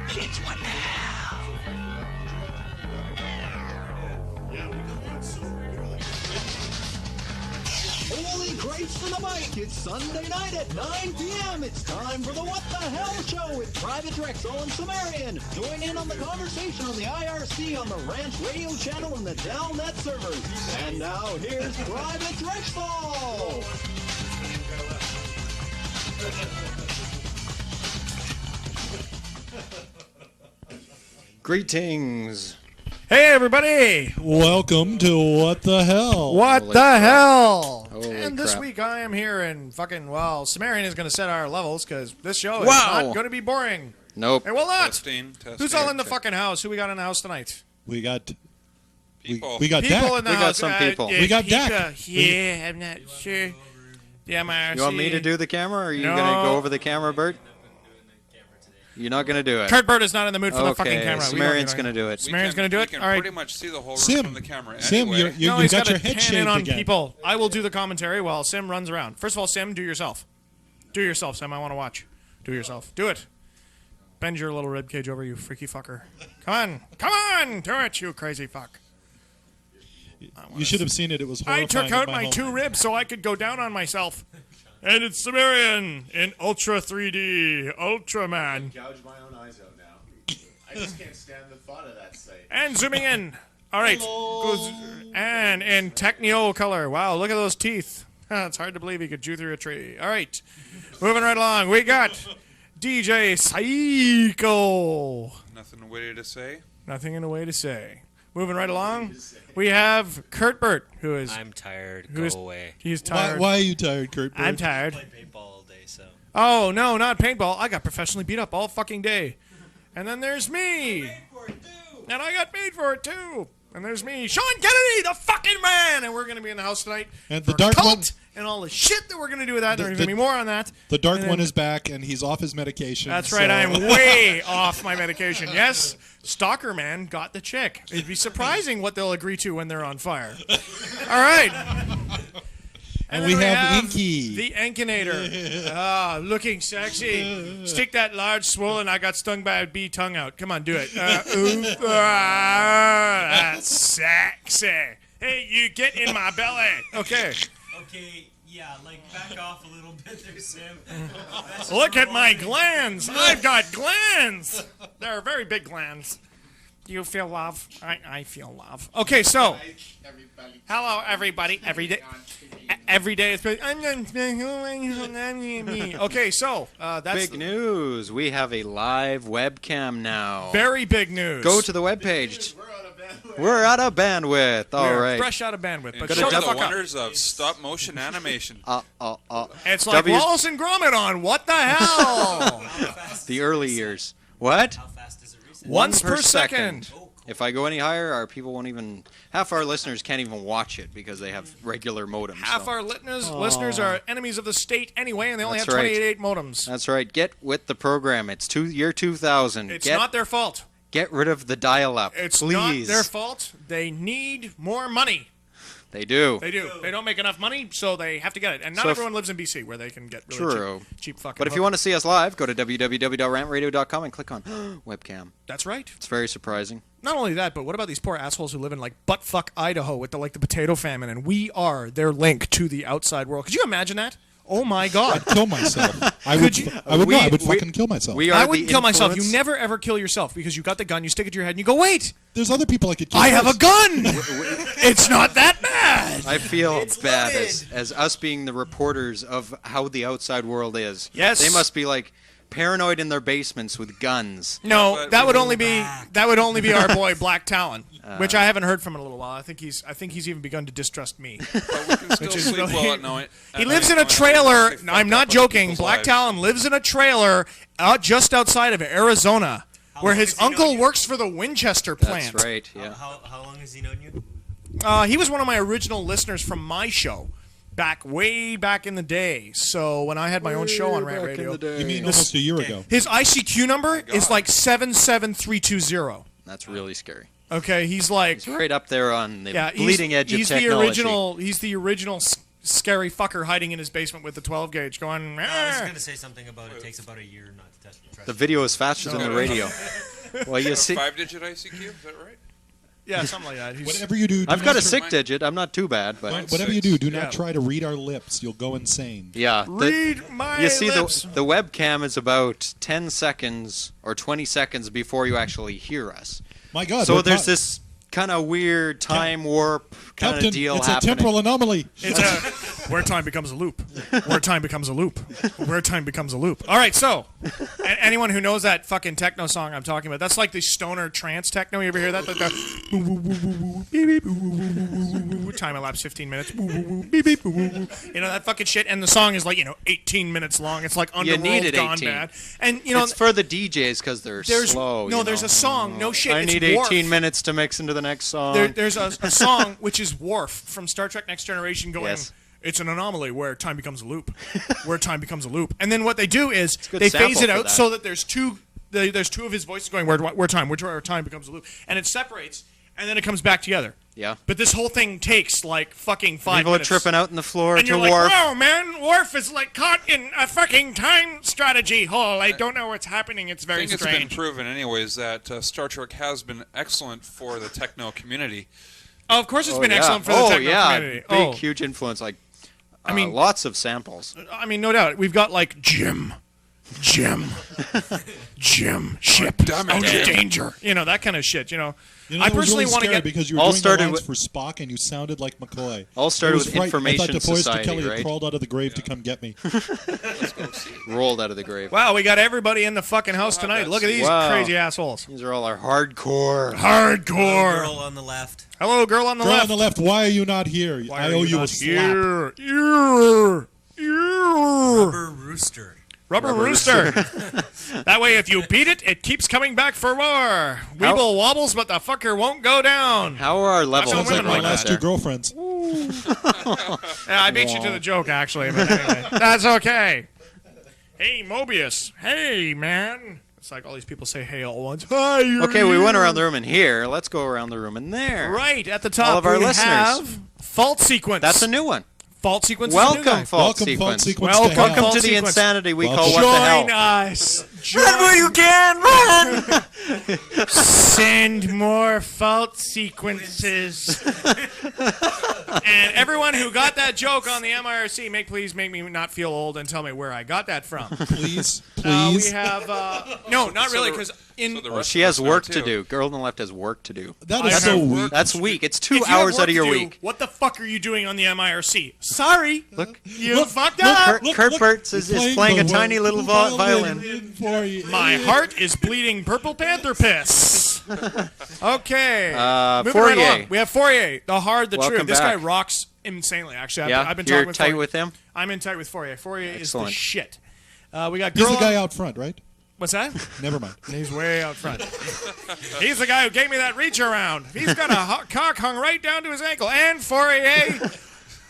It's What the Hell. Holy Christ for the mic! It's Sunday night at 9 p.m. It's time for the What the Hell show with Private Drexel and Cimmerian. Join in on the conversation on the IRC, on the Ranch Radio channel, and the Delnet servers. And now here's Private Drexel. Greetings. Hey everybody! Welcome to What the Hell? What Holy the crap. hell? Holy And this crap. week I am here and fucking, well, Cimmerian is going to set our levels because this show is Wow. not going to be boring. Nope. It will not. Testing. Who's all in the fucking house? Who we got in the house tonight? We got People. we got People Dak. in the We got house. some people. We got people. Dak. Yeah, I'm not sure. Yeah, MRC. You want me to do the camera, or are you No. going to go over the camera, Bert? You're not going to do it. Kurt Bert is not in the mood for the fucking camera. Cimmerian's going to do it. Cimmerian's going to do it? We can All right. pretty much see the whole room Sim, from the camera Sim, anyway. you No, he's got got your to head pan in shaved on again. people. I will do the commentary while Sim runs around. First of all, Sim, do yourself. Do yourself, Sim. I want to watch. Do yourself. Do it. Bend your little ribcage over, you freaky fucker. Come on. Come on. Do it, you crazy fuck. You should have seen it. It was I horrifying. took out in my home. 2 ribs so I could go down on myself. And it's Cimmerian in Ultra 3D. Ultraman. Gouge my own eyes out now. I just can't stand the thought of that sight. And zooming in. All right. And in Techneo color. Wow, look at those teeth. It's hard to believe he could chew through a tree. All right. Moving right along. We got DJ Syco. Nothing witty to say. Nothing in a way to say. Moving right along. We have Kurt Bert, who is... I'm tired. Who Go is- away. He's tired. Why are you tired, Kurt? I'm Bird? tired. Played paintball all day, so. Oh, no, not paintball. I got professionally beat up all fucking day. And then there's me. And I got paid for it, too. And there's me, Sean Kennedy, the fucking man. And we're going to be in the house tonight. And the for dark Cult one- and all the shit that we're going to do with that. The- There's going to be more on that. The dark And then- one is back, and he's off his medication. That's so- right. I am way off my medication. Yes, Stalker Man got the chick. It'd be surprising what they'll agree to when they're on fire. All right. And then we have Enki. The Enkinator. Ah, looking sexy. Stick that large swollen I got stung by a bee tongue out. Come on, do it. That's sexy. Hey, you get in my belly. Okay. Okay, yeah, like back off a little bit there, Sam. Look at my glands. I've got glands. They're very big glands. Do you feel love? I feel love. Okay, so. Hello, everybody. Every day it's been. Okay, so that's Big news. We have a live webcam now. very big news. Go to the webpage. We're out of bandwidth. All We're right. fresh out of bandwidth, but Go to shut the Show fuck the up. wonders of stop motion animation. It's like W- Wallace and Gromit on What the Hell? The early years. What? How fast is it reset? Once per second. If I go any higher, our people won't even. Half our listeners can't even watch it because they have regular modems. Half so. our listeners are enemies of the state anyway, and they only That's have right. 28 modems. That's right. Get with the program. It's year 2000. It's get, not their fault. Get rid of the dial-up, It's please. not their fault. They need more money. They do. They do. They don't make enough money, so they have to get it. And not So if- everyone lives in BC where they can get really True. cheap fucking But if you want to see us live, go to www.rantradio.com and click on webcam. That's right. It's very surprising. Not only that, but what about these poor assholes who live in like buttfuck Idaho with the potato famine, and we are their link to the outside world? Could you imagine that? Oh my God! Kill myself. I Could would. you- I would. We- No, I would we- fucking kill myself. We are I the wouldn't kill myself. You influence- never ever kill yourself because you got the gun, you stick it to your head, and you go, "Wait, There's other people I could kill. I have a first. gun. It's not that bad." I feel bad as us being the reporters of how the outside world is. Yes. They must be like paranoid in their basements with guns. No, but that we would go only be our boy Black Talon, which I haven't heard from in a little while. I think he's even begun to distrust me. But we can still is sleep really- well at night. He lives in a trailer. I'm not joking. Black Talon lives in a trailer just outside of Arizona, where long his has he known uncle you? works for the Winchester plant. That's right. Yeah. How long has he known you? He was one of my original listeners from my show, way back in the day. So when I had my own show on Rant Radio, You mean almost a year ago? his ICQ number is like 77320. That's really scary. Okay, he's like It's right up there on the yeah, bleeding edge he's of technology. He's the original scary fucker hiding in his basement with the 12 gauge going. I was going to say something about it takes about a year not to touch The video is faster than the radio. Well, you see, 5-digit ICQ, is that right? Yeah, something like that. Whatever you do, I've got a 6-digit. I'm not too bad, but whatever you do not try to read our lips. You'll go insane. yeah. Read my You see, lips. the webcam is about 10 seconds or 20 seconds before you actually hear us. My God. So we're there's this kind of weird time warp kind Captain, of deal it's happening. a temporal anomaly. It's where time becomes a loop. Where time becomes a loop. Where time becomes a loop. All right, so anyone who knows that fucking techno song I'm talking about, that's like the stoner trance techno. You ever hear that? Time elapsed 15 minutes. You know that fucking shit, and the song is like 18 minutes long. It's like You need Underworld it gone 18. bad, and you know It's for the DJs because they're slow. no, you there's know? a song. No shit. I it's need Worf. 18 minutes to mix into the next song. There's a song which is Worf from Star Trek Next Generation going, Yes. it's an anomaly where time becomes a loop. Where time becomes a loop. And then what they do is good they phase sample it for out that. so that there's two of his voices going where time becomes a loop. And it separates and then it comes back together. Yeah. But this whole thing takes like fucking 5 People minutes. are tripping out on the floor And to you're like, Worf. wow, man, Worf is like caught in a fucking time strategy hole. I don't know what's happening. It's I very think it's been strange. proven anyways that Star Trek has been excellent for the techno community. Oh, of course it's been yeah. excellent for the techno community. Big, huge influence. Like, I mean- lots of samples. I mean, no doubt. We've got like Jim, ship, damn it, out of Jim. danger. You know, that kind of shit, You know, I that was personally really want to scary get... because you were All doing started the lines with- for Spock and you sounded like McCoy. All started It was with frightening. Information I thought DeForest Society, Kelly right? had crawled out of the grave to come get me. Rolled out of the grave. Wow, we got everybody in the fucking house Still have tonight. that Look at these Wow. crazy assholes. These are all our hardcore. Hardcore. Girl on the left. Hello, girl on the Girl left. on the left, why are you not here? Why I are owe you a not slap. here? Rubber rooster. Rubber rooster. That way, if you beat it, it keeps coming back for more. Weeble wobbles, but the fucker won't go down. How are our levels That's Sounds like women my like last that. two girlfriends. Yeah, I beat you to the joke, actually, but anyway. That's okay. Hey, Mobius. Hey, man. It's like all these people say hey all at once. Hi, you're Okay, we went here. around the room in here. Let's go around the room in there. Right, at the top, All of our we listeners. have Fault Sequence. That's a new one. Fault Sequence is a new Welcome, guy. Fault Welcome, Sequence. Fault Sequence. Welcome, to hell. Welcome Fault to the Sequence. insanity we Welcome. call What the Join Hell. us. Run where you can, run! Send more fault sequences. And everyone who got that joke on the MIRC, please make me not feel old and tell me where I got that from. Please, We please. have no, not really, because She has work to do. Girl on the left has work to do. That I is so have weak. That's weak. It's 2 if you have hours work out of your to do, week. What the fuck are you doing on the MIRC? Sorry, Look, you fucked up. Kurt Burtz is playing a the tiny little violin. for you. My heart is bleeding Purple Panther piss. Okay. Moving right Fourier. along. We have Fourier, the hard, the Welcome true. This guy back. rocks insanely, actually. Yeah, I've been you're talking with tight Fourier. with him? I'm in tight with Fourier. Fourier is the Excellent. shit. We got He's girl the guy on- out front, right? What's that? Never mind. He's way out front. He's the guy who gave me that reach around. He's got a cock hung right down to his ankle. And Fourier,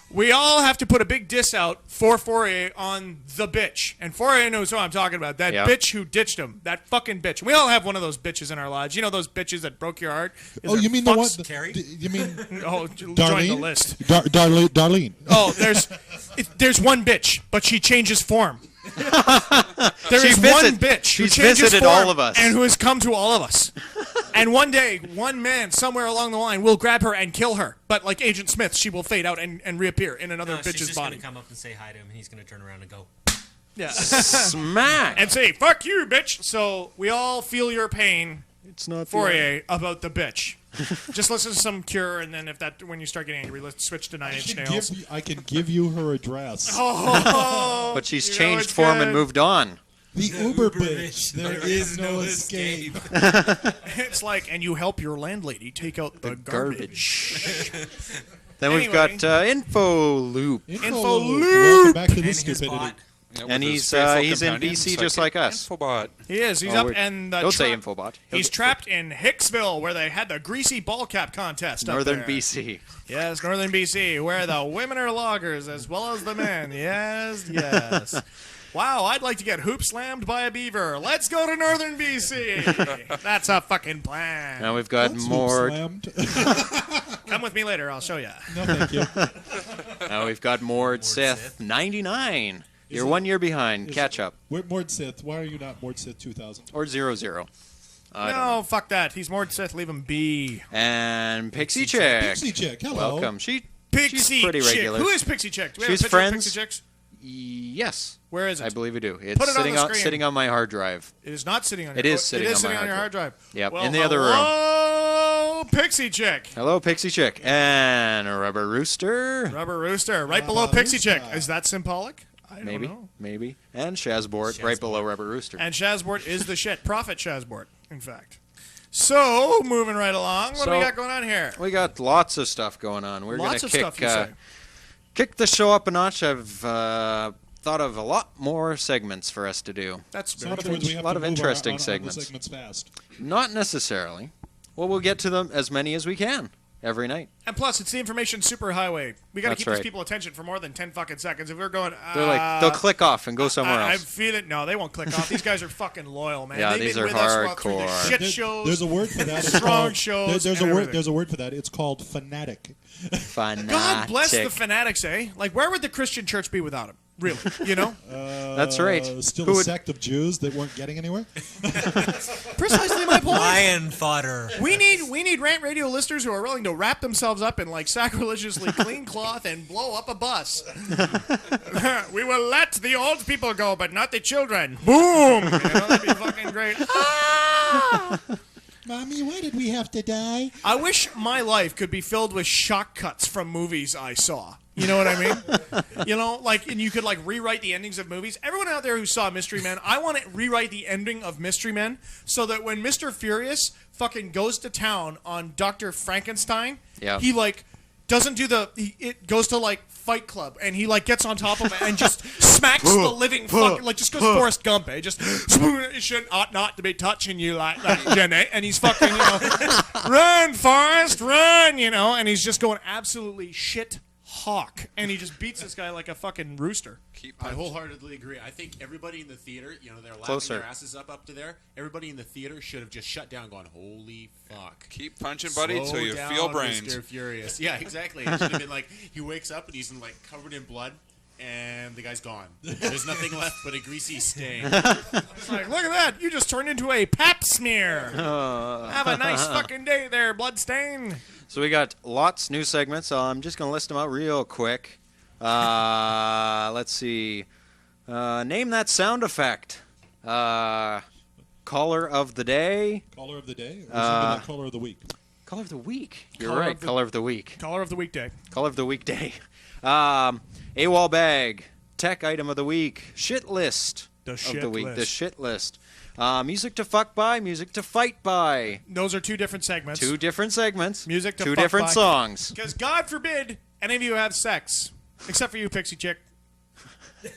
we all have to put a big diss out for Fourier on the bitch. And Fourier knows who I'm talking about. That Yeah. bitch who ditched him. That fucking bitch. We all have one of those bitches in our lives. You know those bitches that broke your heart? Is Oh, there you mean the one? fucks- Carrie? You mean Oh, join Darlene? the list. Darlene. Oh, there's one bitch, but she changes form. There She is one visit- bitch who she's changes visited form all of us. and who has come to all of us. And one day, one man somewhere along the line will grab her and kill her. But like Agent Smith, she will fade out and reappear in another No, she's bitch's just body. gonna come up and say hi to him, and he's gonna turn around and go. Yeah. Smack. And say, fuck you, bitch. So we all feel your pain, It's not Fourier, about the bitch. Just listen to some Cure, and then when you start getting angry, let's switch to Nine Inch Nails. I can give you her address. Oh, But she's you know changed it's form good. and moved on. The Uber bitch. There is no escape. It's like, and you help your landlady take out the garbage. Then we've Anyway. got Info Loop. Info Welcome back to And this his stupidity. bot. Yeah, with And his he's faithful in companion, BC just Psychic like us. Infobot. He is. He's Oh, up we're- and don't say Infobot. He's trapped in Hicksville, where they had the greasy ball cap contest. Northern up there. BC. Yes, Northern BC, where the women are loggers as well as the men. Yes, yes. Wow, I'd like to get hoop slammed by a beaver. Let's go to Northern BC. That's a fucking plan. Now we've got That's more. slammed. Come with me later. I'll show you. No, thank you. Now we've got Mord Sith 99. You're 1 year behind. Catch up. Mord Sith. Why are you not Mord Sith 2000? Or 00. I don't No, know. fuck that. He's Mord Sith. Leave him be. And Pixie Chick. Pixie Chick. Hello. Welcome. Pixie She's pretty Chick. regular. Who is Pixie Chick? Do we She's have a picture of friends. Pixie Chicks? Yes. Where is it? I believe we do. It's Put it on the screen. sitting on my hard drive. It is not sitting on your It is sitting on my your hard hard drive. Yep, Well, in the other room. Hello, Pixie Chick. Hello, Pixie Chick. And a Rubber Rooster. Rubber Rooster. Right below Pixie Chick. Is that symbolic? I Maybe. don't know. Maybe. And Shazbort right below Rubber Rooster. And Shazbort is the shit. Prophet Shazbort, in fact. So, moving right along. What do we got going on here? We got lots of stuff going on. We're Lots going of to stuff, you say. kick the show up a notch. I've thought of a lot more segments for us to do. That's So in very other words, we have lot to of move interesting on the segments. fast. Not necessarily. Well, we'll get to them as many as we can every night. And plus, it's the information superhighway. We got to That's keep these right. people attention for more than 10 fucking seconds. If we're going, They're like, they'll click off and go somewhere I else. feel it. No, they won't click off. These guys are fucking loyal, man. Yeah, They've these been are with us all through the hardcore. shit shows. There's a word for that. It's strong called, shows. There's and a word. everything. There's a word for that. It's called fanatic. Fanatic. God bless the fanatics, eh? Like, where would the Christian church be without him? Really, you know? That's right. Still Who a would- sect of Jews that weren't getting anywhere. Precisely my point. Lion fodder. We need rant radio listeners who are willing to wrap themselves up in like sacrilegiously clean cloth and blow up a bus. We will let the old people go, but not the children. Boom! You know, that'd be fucking great. Ah! Mommy, why did we have to die? I wish my life could be filled with shock cuts from movies I saw. You know what I mean? You know, like, and you could like rewrite the endings of movies. Everyone out there who saw Mystery Men, I want to rewrite the ending of Mystery Men so that when Mr. Furious fucking goes to town on Dr. Frankenstein, Yeah. he like doesn't do it goes to like Fight Club and he like gets on top of it and just smacks the living fuck, like just goes Forrest Gump, eh? Just it should ought not to be touching you like that, Jenny. And he's fucking, you know, run, Forrest, run, you know, and he's just going absolutely shit hawk, and he just beats this guy like a fucking rooster. I wholeheartedly agree. I think everybody in the theater, you know, they're laughing Closer. their asses up to there. Everybody in the theater should have just shut down, going, "Holy fuck!" Keep punching, buddy, Slow till you down, feel brains. Mr. Furious. Yeah, exactly. It should have been like he wakes up and he's like covered in blood, and the guy's gone. There's nothing left but a greasy stain. It's like, look at that, you just turned into a pap smear. Have a nice fucking day there, Bloodstain. So we got lots new segments. So I'm just going to list them out real quick. Let's see. Name that sound effect. Caller of the day. Caller of the day? Or something like caller of the week? Caller of the week. You're Caller right. of the- Caller of the week. Caller of the weekday. Caller of the weekday. AWOL bag. Tech item of the week. Shit list The of shit the week. list. The shit list. Music to fuck by. Music to fight by. Those are two different segments. Two different segments. Music to two fuck different by. songs. Because God forbid any of you have sex, except for you, Pixie Chick.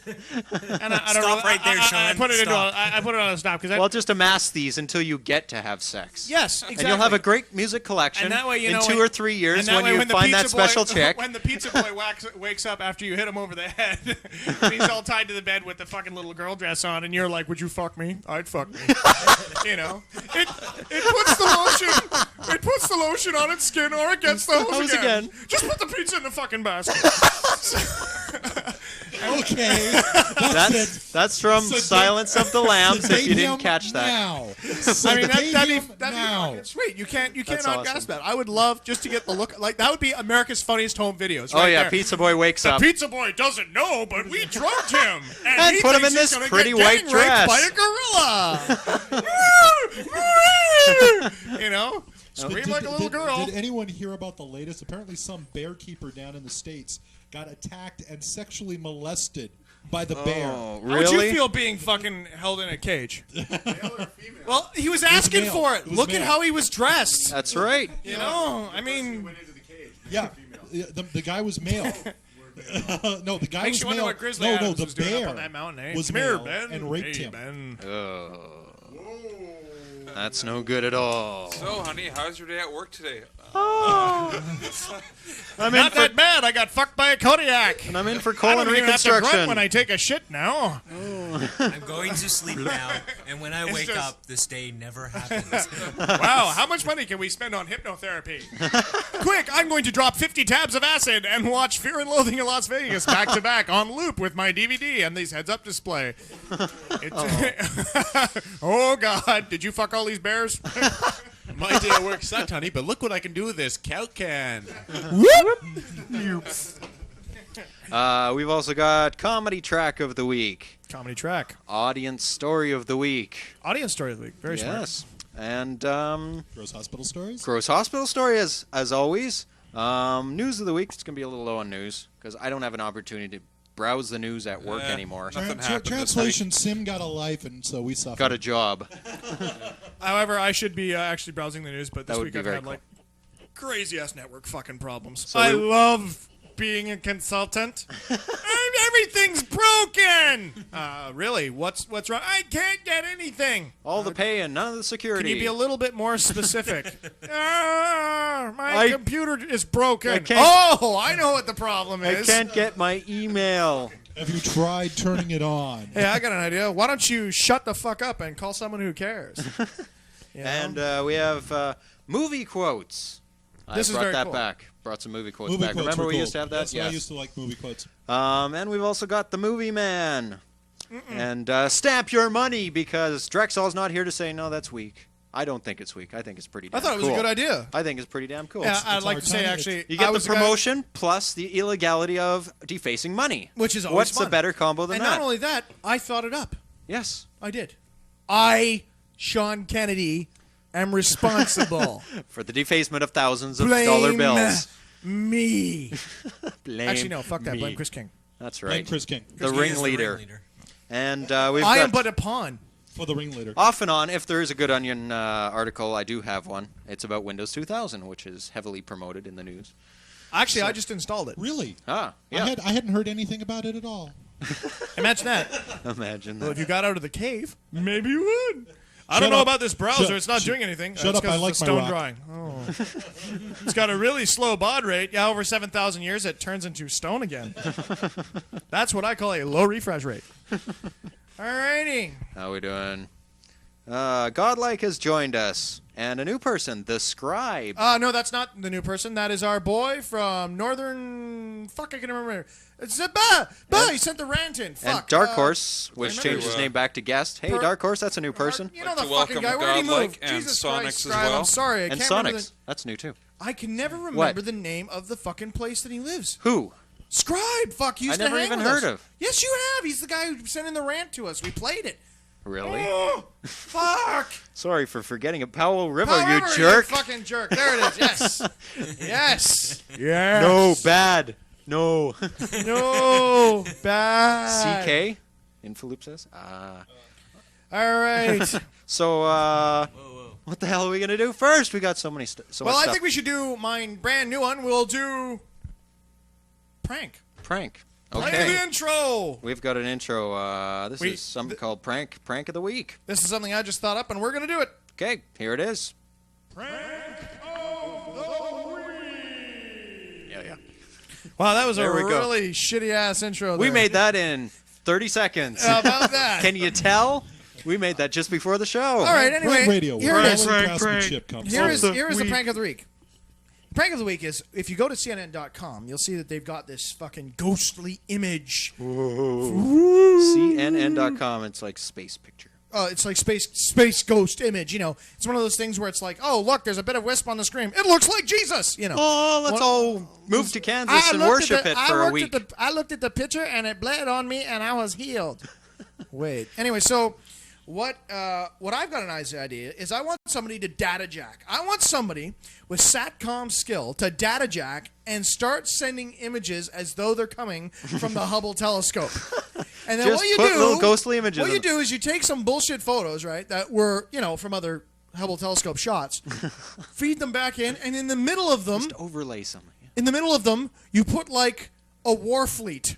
And I don't Stop right there, I Sean. put it into Stop. I put it on a stop because Well, just amass these until you get to have sex. yes, exactly. And you'll have a great music collection And that way, you in know, 2 when- or 3 years and that when way you the find that pizza boy- special chick. When the pizza boy wakes up after you hit him over the head, and he's all tied to the bed with the fucking little girl dress on, and you're like, "Would you fuck me? I'd fuck me." You know, it puts the lotion. It puts the lotion on its skin, or it gets the hose Hose again. again. Just put the pizza in the fucking basket. Okay. That's from Sedate- Silence of the Lambs. If you Sedate didn't him catch that. Now. I mean, Sedate that'd him be now. fucking sweet. You can't That's outguess awesome. that. I would love just to get the look. Like that would be America's Funniest Home Videos. Oh right yeah, there. Pizza Boy wakes The up. pizza boy doesn't know, but we drugged him. And he put him thinks in he's this gonna pretty get white gang raped dress. by a gorilla. You know? Scream like a little girl. Did anyone hear about the latest? Apparently some bear keeper down in the States got attacked and sexually molested by the bear. Oh, How would you really? feel being fucking held in a cage? Well, he was asking male. for it. It was Look at male. how he was dressed. That's right. You know? I mean... Yeah, the guy was male. No, the guy Makes was you wonder male. what Grizzly no, Adams the was doing bear up on that mountain, eh? was Come here, male Ben. and raped Hey, him. Ben. That's no good at all. So, honey, how's your day at work today? I'm in Not for that bad. I got fucked by a Kodiak. and I'm in for I colon don't even have to grunt reconstruction. when I take a shit now. I'm going to sleep now, and when I wake just- up, this day never happens. Wow, how much money can we spend on hypnotherapy? Quick, I'm going to drop 50 tabs of acid and watch Fear and Loathing in Las Vegas back to back on loop with my DVD and these heads-up display. Oh, God, did you fuck all these bears? My day at work sucked, honey, but look what I can do with this couch can. We've also got Comedy Track of the Week, Comedy track. Audience Story of the Week. Audience story of the week. Very Yes. And Gross hospital stories. Gross Hospital Story, as always. News of the Week, it's going to be a little low on news, because I don't have an opportunity to browse the news at work anymore. Nothing happened this week. Translation: Sim got a life, and so we suffered. Got a job. smart. However, I should be actually browsing the news, but this That would week be I've very had, cool. like, crazy-ass network fucking problems. So I we- love being a consultant. Everything's broken! Really? What's wrong? I can't get anything! All the pay and none of the security. Can you be a little bit more specific? My I- computer is broken. I can't- Oh, I know what the problem I is. can't get my email. Have you tried turning it on? Hey, I got an idea. Why don't you shut the fuck up and call someone who cares? You know? And we have movie quotes. This is I brought very that cool. back. Brought some movie quotes Movie back. quotes Remember were we cool. used to have that? Yes, I used to like movie quotes. And we've also got the Movie Man. And stamp your money, because Drexel's not here to say, no, that's weak. I don't think it's weak. I think it's pretty damn I thought it was cool. a good idea. I think it's pretty damn cool. Yeah, I'd it's like our to say, time. actually, You I get the was guy- promotion plus the illegality of defacing money. which is always What's fun. a better combo than and that? not only that, I thought it up. Yes. I did. I, Sean Kennedy, am responsible. For the defacement of thousands of Blame dollar bills. me. Blame Actually, no, fuck that. me. Blame Chris King. That's Blame right. Chris King The He is the ringleader. And we've I got am but a pawn. for the ringleader. off and on, if there is a Good Onion article, I do have one. It's about Windows 2000, which is heavily promoted in the news. Actually, I just installed it. Really? Ah, yeah. I hadn't heard anything about it at all. Imagine that. Imagine Well, that. if you got out of the cave, maybe you would. I Shut don't know up. about this browser. Shut- it's not shut- doing anything. shut It's up, 'cause I it's like the my stone rock. drying. Oh. It's got a really slow baud rate. Yeah, over 7,000 years, it turns into stone again. That's what I call a low refresh rate. Alrighty. How we doing? Godlike has joined us, and a new person, the Scribe. No, that's not the new person. That is our boy from Northern. Fuck, I can remember. It's he sent the rant in. Fuck. and Dark Horse, which remember changed his you. name back to Guest. Hey, Per- Dark Horse, that's a new person. You know Like the to fucking guy. welcome Where did he move? Godlike and Jesus Sonics Christ, as Scribe, well. I'm sorry. I And can't remember Sonics, that's new too. I can never remember What? the name of the fucking place that he lives. Who? Scribe, fuck, used I never to hang even with heard us. of. Yes, you have. He's the guy who sent in the rant to us. We played it. Really? Oh, fuck. Sorry for forgetting a Powell River, However, you jerk. fucking jerk. There it is. Yes. Yes. Yes. No, bad. No. No. Bad. CK? Infaloop says? Ah. All right. So, what the hell are we going to do first? We got so many so Well, much I stuff. think we should do my brand new one. We'll do prank. Prank. Play Okay. the intro. We've got an intro. This We- is something called Prank of the Week. This is something I just thought up, and we're going to do it. Okay, here it is. Prank Yeah. Wow, that was There a we go. really shitty-ass intro We there. made that in 30 seconds. How about that? Can you tell? We made that just before the show. All right, anyway. Great radio. Here where it is. talent craftsmanship comes Here from. is the prank of the week. Prank of the week is, if you go to CNN.com, you'll see that they've got this fucking ghostly image. CNN.com, it's like space picture. It's like space ghost image. You know, it's one of those things where it's like, oh, look, there's a bit of wisp on the screen. It looks like Jesus. You know. Oh, let's One- all move to Kansas and looked worship at the- it for a week. I looked at the picture and it bled on me and I was healed. Wait. Anyway, so what I've got an idea is I want somebody to data jack. I want somebody with SATCOM skill to data jack and start sending images as though they're coming from the Hubble telescope. And then Just what you put do, little ghostly images What you in. do is you take some bullshit photos, right, that were, you know, from other Hubble telescope shots, feed them back in, and in the middle of them, Just overlay something. in the middle of them, you put like a war fleet.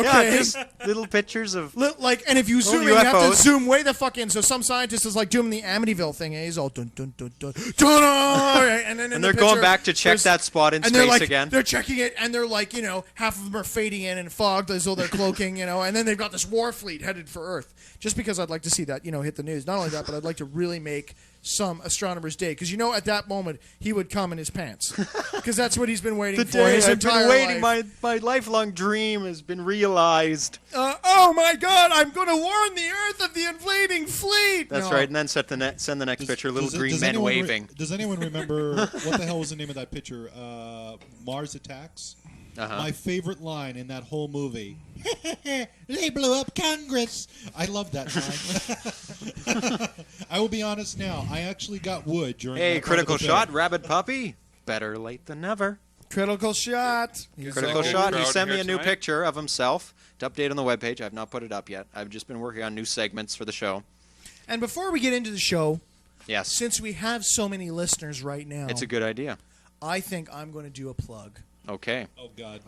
Yeah, just little pictures of. And if you zoom in, you UFOs. have to zoom way the fuck in. So some scientist is like doing the Amityville thing, and he's all dun dun dun dun dun, and then in And the they're going picture, back to check there's- that spot in and they're space like, again. They're checking it, and they're like, half of them are fading in and fogged as though they're cloaking, and then they've got this war fleet headed for Earth. Just because I'd like to see that, hit the news. Not only that, but I'd like to really make some astronomer's day, because at that moment he would come in his pants, because that's what he's been waiting for his I've entire been waiting. life. My lifelong dream has been realized. Oh my God! I'm going to warn the Earth of the invading fleet. That's No. right. And then send the next picture. Little green men anyone waving. does anyone remember what the hell was the name of that picture? Mars Attacks. My favorite line in that whole movie. They blew up Congress. I love that line. I will be honest now. I actually got wood during. Hey, that part of critical the shot, film. rabbit puppy. Better late than never. Critical shot. Critical so shot. He proud sent me here a new tonight. picture of himself to update on the webpage. I've not put it up yet. I've just been working on new segments for the show. And before we get into the show, Yes, since we have so many listeners right now, it's a good idea. I think I'm going to do a plug Okay. Oh God.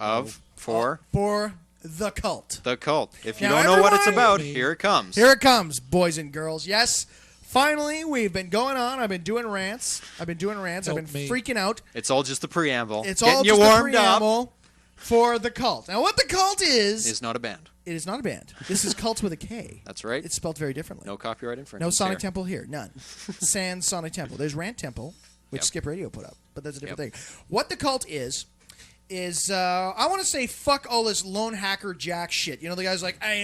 For the cult. the cult. If you Now, don't know what it's everyone- about, here it comes. Here it comes, boys and girls. Yes, finally, we've been going on. I've been doing rants. I've been Help me. freaking out. It's all just the preamble. It's Getting all you just a warmed up. preamble for the cult. Now, what the cult is, Is not a band. it is not a band. This is cult with a K. That's right. It's spelled very differently. No copyright No infringement. Sonic here. Temple here. None. Sans Sonic Temple. There's Rant Temple, which Yep. Skip Radio put up, but that's a different Yep. thing. What the cult is I want to say fuck all this lone hacker jack shit. The guy's like, I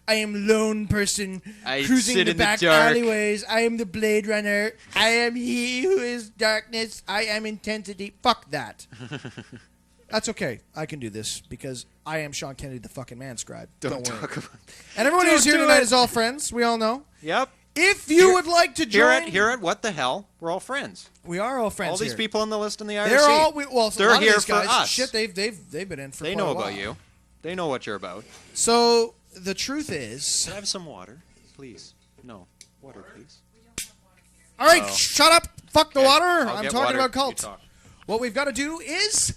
am lone person I cruising sit the in the back dark. alleyways. I am the Blade Runner. I am he who is darkness. I am intensity. Fuck that. That's okay. I can do this because I am Sean Kennedy, the fucking man scribe. Don't worry. talk about. And everyone Don't who's here do tonight it. is all friends. We all know. Yep. If you would like to join, Here at What the Hell, we're all friends. we are all friends. All these here. people on the list in the IRC. They're all well. They're a lot of here these for guys, us. Shit, they've been in for. They quite know a about while. you. They know what you're about. So the truth is, Can I have some water, please? No, water, please. all right, shut up. Fuck the water. I'll I'm get talking water. about You cult. talk. What we've got to do is,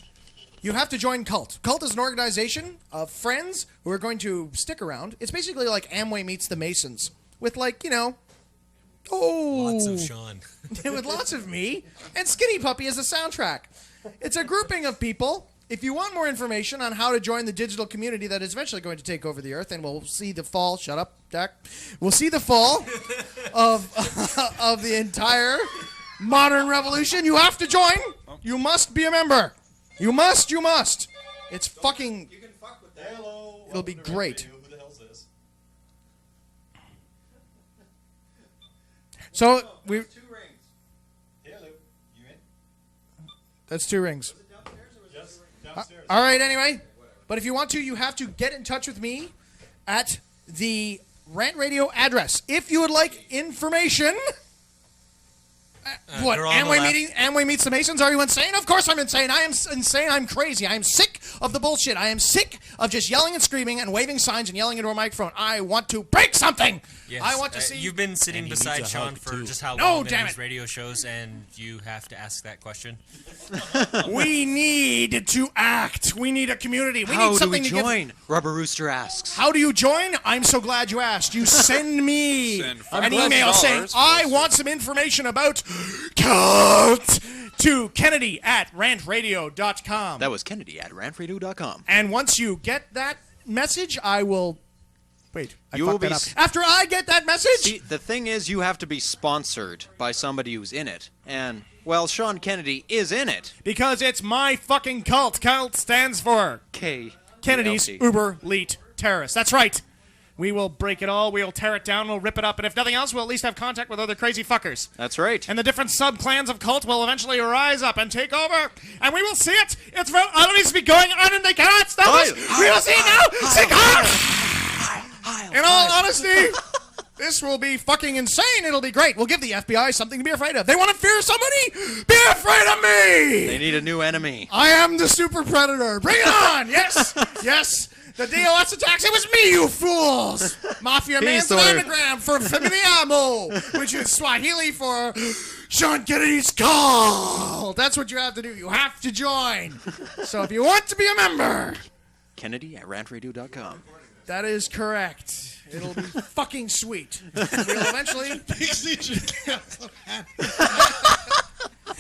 you have to join cult. Cult is an organization of friends who are going to stick around. It's basically like Amway meets the Masons, with Lots of Sean. with lots of me, and Skinny Puppy as a soundtrack. It's a grouping of people. If you want more information on how to join the digital community that is eventually going to take over the earth, and we'll see the fall. Shut up, Dak. We'll see the fall of of the entire modern revolution. You have to join. You must be a member. You must. It's fucking. You can fuck with that. Hello. It'll be great. Who the hell's this? So we. 2 rings. Hello. You in? That's 2 rings. Yes. Downstairs. All right, anyway. But if you want to, you have to get in touch with me at the Rant Radio address. If you would like information. What? they're on the left. Amway meets the Masons? Are you insane? Of course I'm insane. I am insane. I'm crazy. I am sick of the bullshit. I am sick of just yelling and screaming and waving signs and yelling into a microphone. I want to break something. Yes. I want to see. You've been sitting And he beside needs a Sean hug, for too. just how No, long in damn these it. radio shows, and you have to ask that question. We need to act. We need a community. We How need do something we to give. join? Rubber Rooster asks. How do you join? I'm so glad you asked. You send me Send an $5 email saying, I want some information about cult to Kennedy at rantradio.com. That was Kennedy at rantradio.com. And once you get that message, I will... Wait, I You will fucked that be up. After I get that message... See, the thing is, you have to be sponsored by somebody who's in it. And, well, Sean Kennedy is in it. Because it's my fucking cult. Cult stands for K. Kennedy's LT. Uber Elite Terrorists. That's right. We will break it all. We'll tear it down. We'll rip it up. And if nothing else, we'll at least have contact with other crazy fuckers. That's right. And the different sub-clans of cult will eventually rise up and take over. And we will see it. It's all needs to be going on, and they cannot stop us. We will see it now. In all honesty, this will be fucking insane. It'll be great. We'll give the FBI something to be afraid of. They want to fear somebody? Be afraid of me. They need a new enemy. I am the super predator. Bring it on. Yes. Yes. The DOS attacks. It was me, you fools. Mafia Man's Peace, an Odor. anagram for Familiamo, which is Swahili for Sean Kennedy's call. That's what you have to do. You have to join. So if you want to be a member, Kennedy@rantradio.com. That is correct. It'll be fucking sweet. We'll eventually...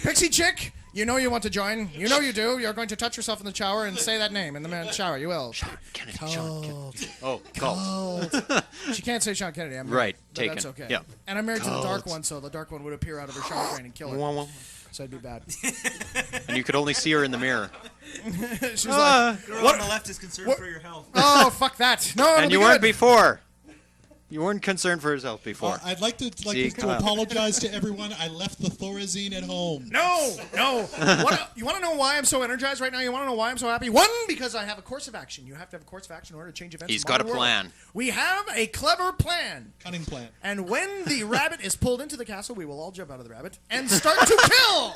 Pixie Chick, you know you want to join. You know you do. You're going to touch yourself in the shower and say that name in the shower. You will. Sean Kennedy. Cold. Cold. She can't say Sean Kennedy. I'm married, Right, but taken. that's okay. Yeah. And I'm married to the dark one, so the dark one would appear out of her shower drain and kill her. So it'd be bad. And you could only see her in the mirror. She's like, Girl on the left is concerned for your health. oh, fuck that. No, And you weren't before. You weren't concerned for yourself before. I'd like to apologize to everyone. I left the Thorazine at home. No. You want to know why I'm so energized right now? You want to know why I'm so happy? One, because I have a course of action. You have to have a course of action in order to change events. He's got a plan. We have a clever plan. Cunning plan. And when the rabbit is pulled into the castle, we will all jump out of the rabbit and start to kill.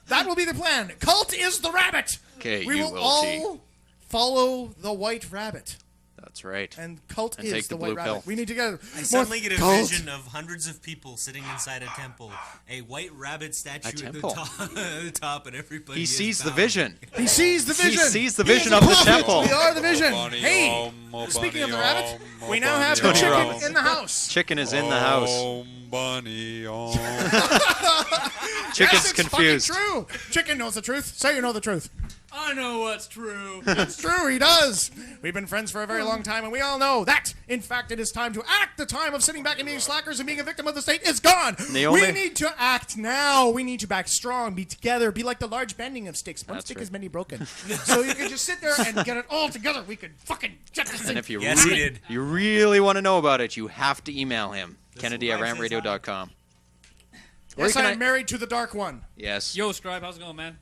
That will be the plan. Cult is the rabbit. Okay, we will all follow the white rabbit. That's right. And Cult And is take the the white blue rabbit. pill. We need to get I suddenly get a Cult. vision of hundreds of people sitting inside a temple, a white rabbit statue at the temple? top, and everybody. He is sees the bowing. vision. He sees the vision. He sees the He is vision a of the prophet. temple. We are the vision. Bunny, Hey, bunny, speaking of the oh, rabbit, oh, we now have the bunny, chicken Robbins. in the house. Chicken is in the house. Oh, bunny, oh. Chicken's Yes, it's confused. fucking true. Chicken knows the truth. Say you know the truth. I know what's true. It's true, he does. We've been friends for a very long time, and we all know that, in fact, it is time to act. The time of sitting back and being slackers and being a victim of the state is gone. Naomi? We need to act now. We need to back strong, be together, be like the large bending of sticks. One That's stick right. is many broken. So you can just sit there and get it all together. We could fucking get this And thing. if you, Yes, he did. you really want to know about it, you have to email him. Kennedy@rantradio.com. Or Yes, you can I'm married to the dark one. Yes. Yo, Scribe, how's it going, man?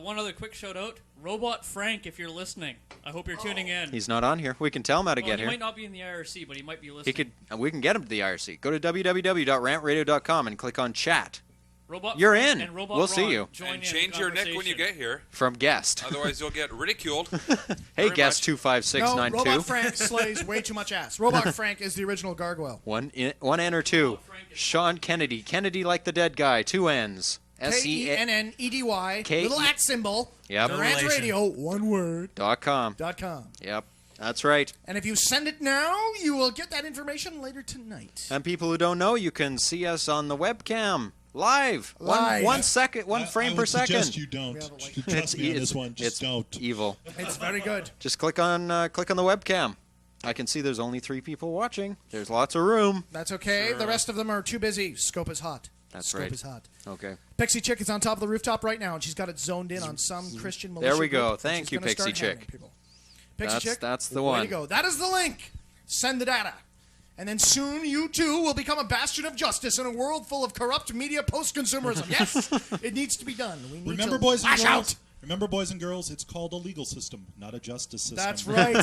One other quick shout out. Robot Frank, if you're listening, I hope you're tuning in. He's not on here. We can tell him how to Well, get he here. might not be in the IRC, but he might be listening. He could. We can get him to the IRC. Go to www.rantradio.com and click on chat. Robot You're Frank in. and Robot We'll see Ron you. join And in the change your nick when you conversation. get here. From guest. Otherwise, you'll get ridiculed. Hey, Very guest much. 25692. No, Robot Frank slays way too much ass. Robot Frank is the original gargoyle. One N or two. Sean Kennedy. Kennedy like the dead guy. Two N's. Kennedy, K- little at symbol. Yep. Durant relation. Radio, one word. .com. .com. Yep. That's right. And if you send it now, you will get that information later tonight. And people who don't know, you can see us on the webcam. Live. Live. One second. One frame I per would second. suggest you don't. We have it like- Trust me on this one. Just it's don't. evil. It's very good. Just click on the webcam. I can see there's only 3 people watching. There's lots of room. That's okay. The rest of them are too busy. Scope is hot. That's Scope right. is hot. Okay. Pixie Chick is on top of the rooftop right now, and she's got it zoned in on some Christian militia. There we go. group, and Thank she's you, gonna start Pixie hanging Chick. people. Pixie Chick, That's the way one. to go. That is the link. Send the data. And then soon you too will become a bastion of justice in a world full of corrupt media post-consumerism. Yes, it needs to be done. We need Remember, to boys and lash girls. out. Remember, boys and girls. It's called a legal system, not a justice system. That's right.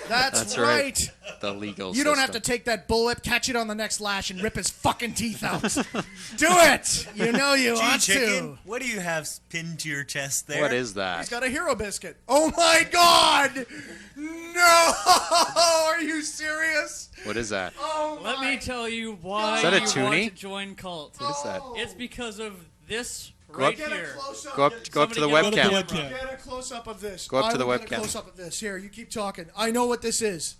That's right. The legal You don't have to system. take that bullwhip, catch it on the next lash, and rip his fucking teeth out. Do it. You know you Gee, want chicken, to. what do you have pinned to your chest there? What is He's that? got a hero biscuit. Oh my God! No! Are you serious? What is that? Oh Let me tell you why Is that a you want toonie? to join Cult. What is that? It's because of this Go right up- Get a here. close-up. Go up to the Somebody get webcam. a webcam. Get a close-up of this. Go up to the I will get webcam. a close-up of this. Here, you keep talking. I know what this is.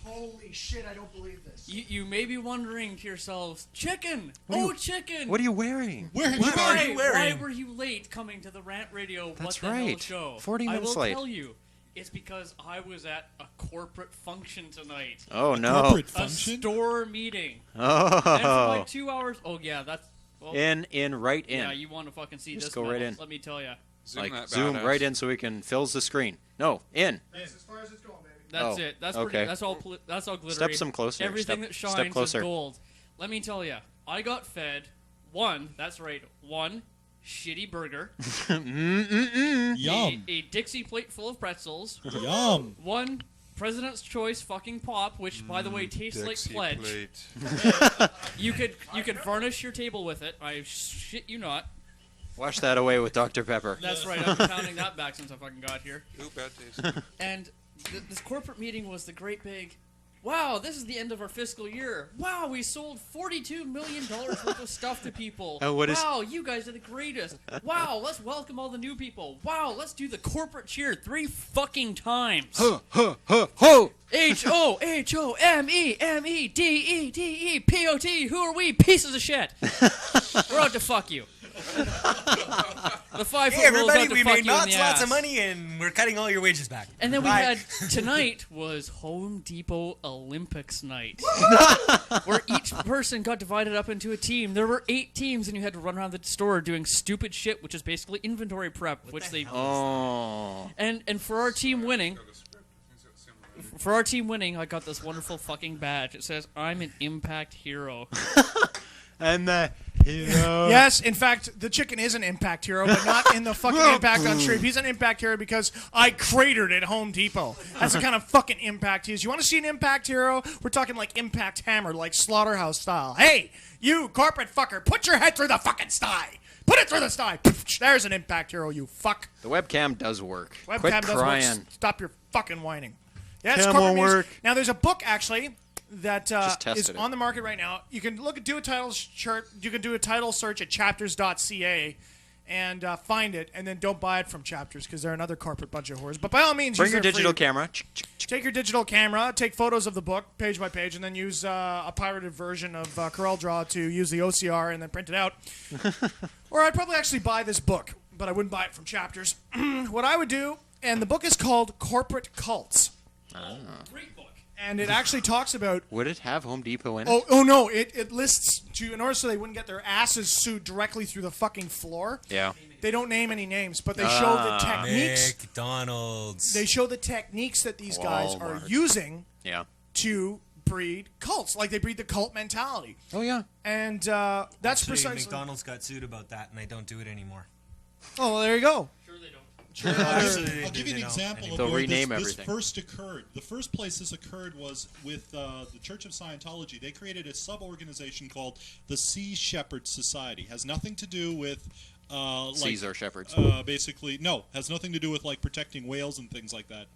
Holy shit, I don't believe this. You may be wondering to yourselves, chicken! Oh, chicken! What are you wearing? Where What are you Why wearing? were you late coming to the Rant Radio That's What the Hell right. show? 40 minutes I will late. tell you, it's because I was at a corporate function tonight. Oh no. Corporate A function. store meeting. And for Oh. like 2 hours. Oh yeah, that's. Well, Right in. yeah, you want to fucking see Just this? go right medals, in. Let me tell you. Zoom Like that zoom badass. right in so we can fills the screen. No, in. That's as far as it's going, baby. That's Oh, it. That's okay. pretty. That's all. That's all glittery. Step some closer. Everything Step- that step shines closer. is gold. Let me tell you, I got fed one. That's right. One shitty burger. Yum. A Dixie plate full of pretzels. Yum. One President's Choice fucking pop, which by the way tastes Dixie like Pledge. plate. You could varnish your table with it. I shit you not. Wash that away with Dr. Pepper. That's right. I've been pounding that back since I fucking got here. Ooh, bad taste. And this corporate meeting was the great big Wow, this is the end of our fiscal year. Wow, we sold $42 million worth of stuff to people. Wow, you guys are the greatest. Wow, let's welcome all the new people. Wow, let's do the corporate cheer 3 fucking times. Ho, ho, ho, ho! H-O-H-O-M-E-M-E-D-E-D-E-P-O-T. Who are we? Pieces of shit. We're out to fuck you. The 5 Hey foot rules everybody, out to we fuck made you in the lots ass. of money and we're cutting all your wages back. And then we Bye. had tonight was Home Depot Olympics night, where each person got divided up into a team. There were 8 teams, and you had to run around the store doing stupid shit, which is basically inventory prep. And for our team winning, I got this wonderful fucking badge. It says, "I'm an impact hero." And the hero. Yes, in fact, the chicken is an impact hero, but not in the fucking impact on stream. He's an impact hero because I cratered at Home Depot. That's the kind of fucking impact he is. You want to see an impact hero? We're talking like impact hammer, like slaughterhouse style. Hey, you corporate fucker, put your head through the fucking sty. Put it through the sty. There's an impact hero, you fuck. The webcam does work. Webcam Quit does crying. work. Stop your fucking whining. Yes, Cam corporate won't music. work. Now, there's a book, actually, that is tested it. on the market right now. You can do a title search at chapters.ca and find it, and then don't buy it from Chapters because they're another corporate bunch of whores. But by all means, Bring use your their digital free- camera. Take your digital camera, take photos of the book page by page, and then use a pirated version of CorelDRAW to use the OCR and then print it out. Or I'd probably actually buy this book, but I wouldn't buy it from Chapters. What I would do, and the book is called Corporate Cults. Great book. And it actually talks about... Would it have Home Depot in it? Oh no! It lists in order so they wouldn't get their asses sued directly through the fucking floor. Yeah. They don't name any names, but they show the techniques. McDonald's. They show the techniques that these guys are Walmart. using Yeah. to breed cults. Like they breed the cult mentality, Oh, yeah. and that's Actually, precisely. McDonald's got sued about that, and they don't do it anymore. Oh, well, there you go. Sure they don't. I'll give you an example of They'll where rename this everything. first occurred. The first place this occurred was with the Church of Scientology. They created a sub-organization called the Sea Shepherd Society. Has nothing to do with Caesar shepherds. Basically, no, has nothing to do with like protecting whales and things like that.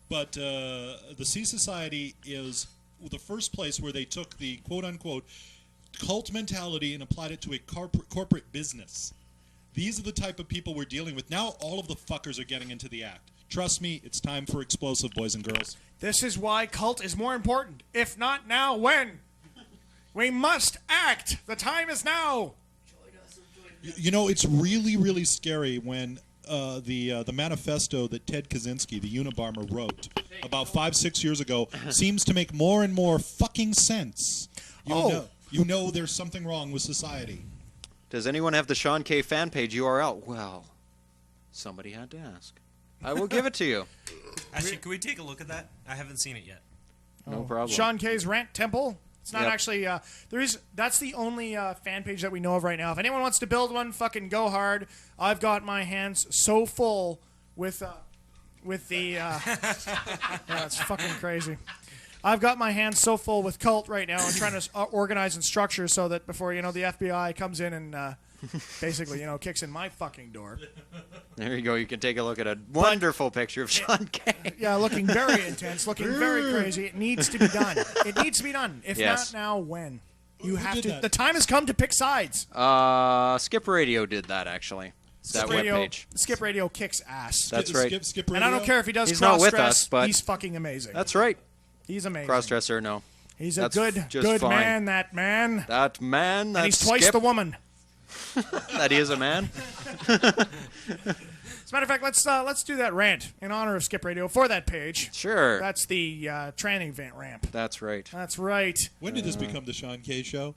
But the Sea Society is the first place where they took the quote-unquote cult mentality and applied it to a corporate business. These are the type of people we're dealing with. Now all of the fuckers are getting into the act. Trust me, it's time for explosive, boys and girls. This is why cult is more important. If not now, when? We must act. The time is now. You know, it's really, really scary when the manifesto that Ted Kaczynski, the Unabomber, wrote about 5-6 years ago seems to make more and more fucking sense. You know there's something wrong with society. Does anyone have the Sean K fan page URL? Well, somebody had to ask. I will give it to you. Actually, can we take a look at that? I haven't seen it yet. No problem. Sean K's Rant Temple. It's not Yep. actually. That's the only fan page that we know of right now. If anyone wants to build one, fucking go hard. I've got my hands so full with the. Yeah, it's fucking crazy. I've got my hands so full with cult right now. I'm trying to organize and structure so that before the FBI comes in and basically kicks in my fucking door. There you go. You can take a look at a wonderful picture of Sean K. Yeah, looking very intense, looking very crazy. It needs to be done. It needs to be done. If Yes. not now, when? You Who have did to. that? The time has come to pick sides. Skip Radio did that, actually. That webpage. Skip Radio kicks ass. That's right. Skip And I don't care if he does He's not with cross-dress, us, but- he's fucking amazing. That's right. He's amazing. Crossdresser, no. He's a That's good just fine. man, that man. That man, that And he's twice Skip, the woman. that he is a man. As a matter of fact, let's do that rant in honor of Skip Radio for that page. Sure. That's the tranny vent ramp. That's right. That's right. When did this become the Sean K show?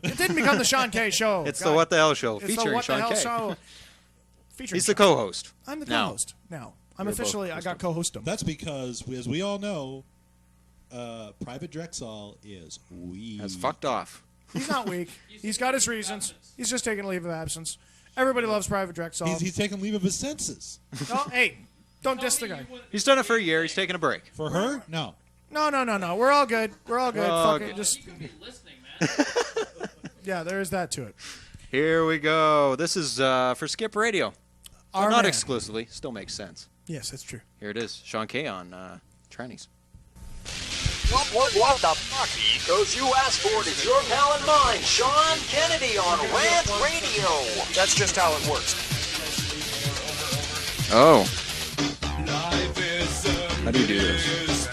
It didn't become the Sean K show. It's God. the What the Hell show It's featuring the What Sean the Hell K. show. Featuring He's the Sean. co-host. I'm the Now. co-host now. I'm You're both officially. I got co-host him. That's because, as we all know, Private Drexel is weak. Has fucked off. He's not weak. He's got his reasons. He's just taking a leave of absence. Everybody loves Private Drexel. He's taking leave of his senses. Oh, hey, don't diss the guy. He's done it for a year. He's taking a break. For her? No. No. We're all good. We're all good. Oh, Fuck it. good. Just You could be listening, man. yeah, there is that to it. Here we go. This is for Skip Radio. But Our not man. exclusively. Still makes sense. Yes, that's true. Here it is. Sean K on trannies. What the fuck? Because you asked for it. It's your pal and mine, Sean Kennedy on Rant Radio. That's just how it works. Oh. How do you do this?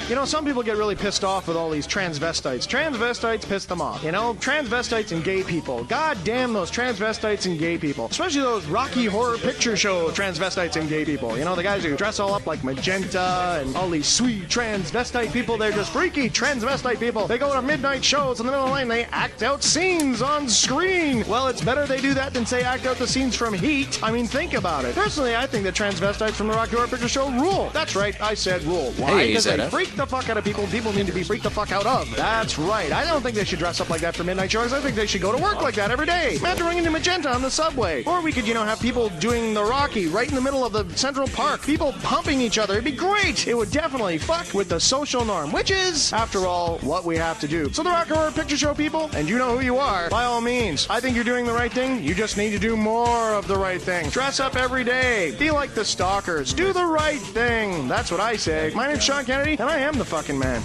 You know, some people get really pissed off with all these transvestites. Transvestites piss them off. You know, transvestites and gay people. God damn those transvestites and gay people. Especially those Rocky Horror Picture Show transvestites and gay people. You know, the guys who dress all up like magenta and all these sweet transvestite people. They're just freaky transvestite people. They go to midnight shows in the middle of the night and they act out scenes on screen. Well, it's better they do that than say act out the scenes from Heat. I mean, think about it. Personally, I think that transvestites from the Rocky Horror Picture Show rule. That's right, I said rule. Why? Because they freak the fuck out of people need to be freaked the fuck out of. That's right. I don't think they should dress up like that for midnight shows. I think they should go to work like that every day. Imagine running into magenta on the subway. Or we could, you know, have people doing the Rocky right in the middle of the Central Park. People pumping each other. It'd be great. It would definitely fuck with the social norm, which is, after all, what we have to do. So the Rocky Horror Picture Show people, and you know who you are, by all means, I think you're doing the right thing. You just need to do more of the right thing. Dress up every day. Be like the stalkers. Do the right thing. That's what I say. My name's Sean Kennedy, and I am the fucking man.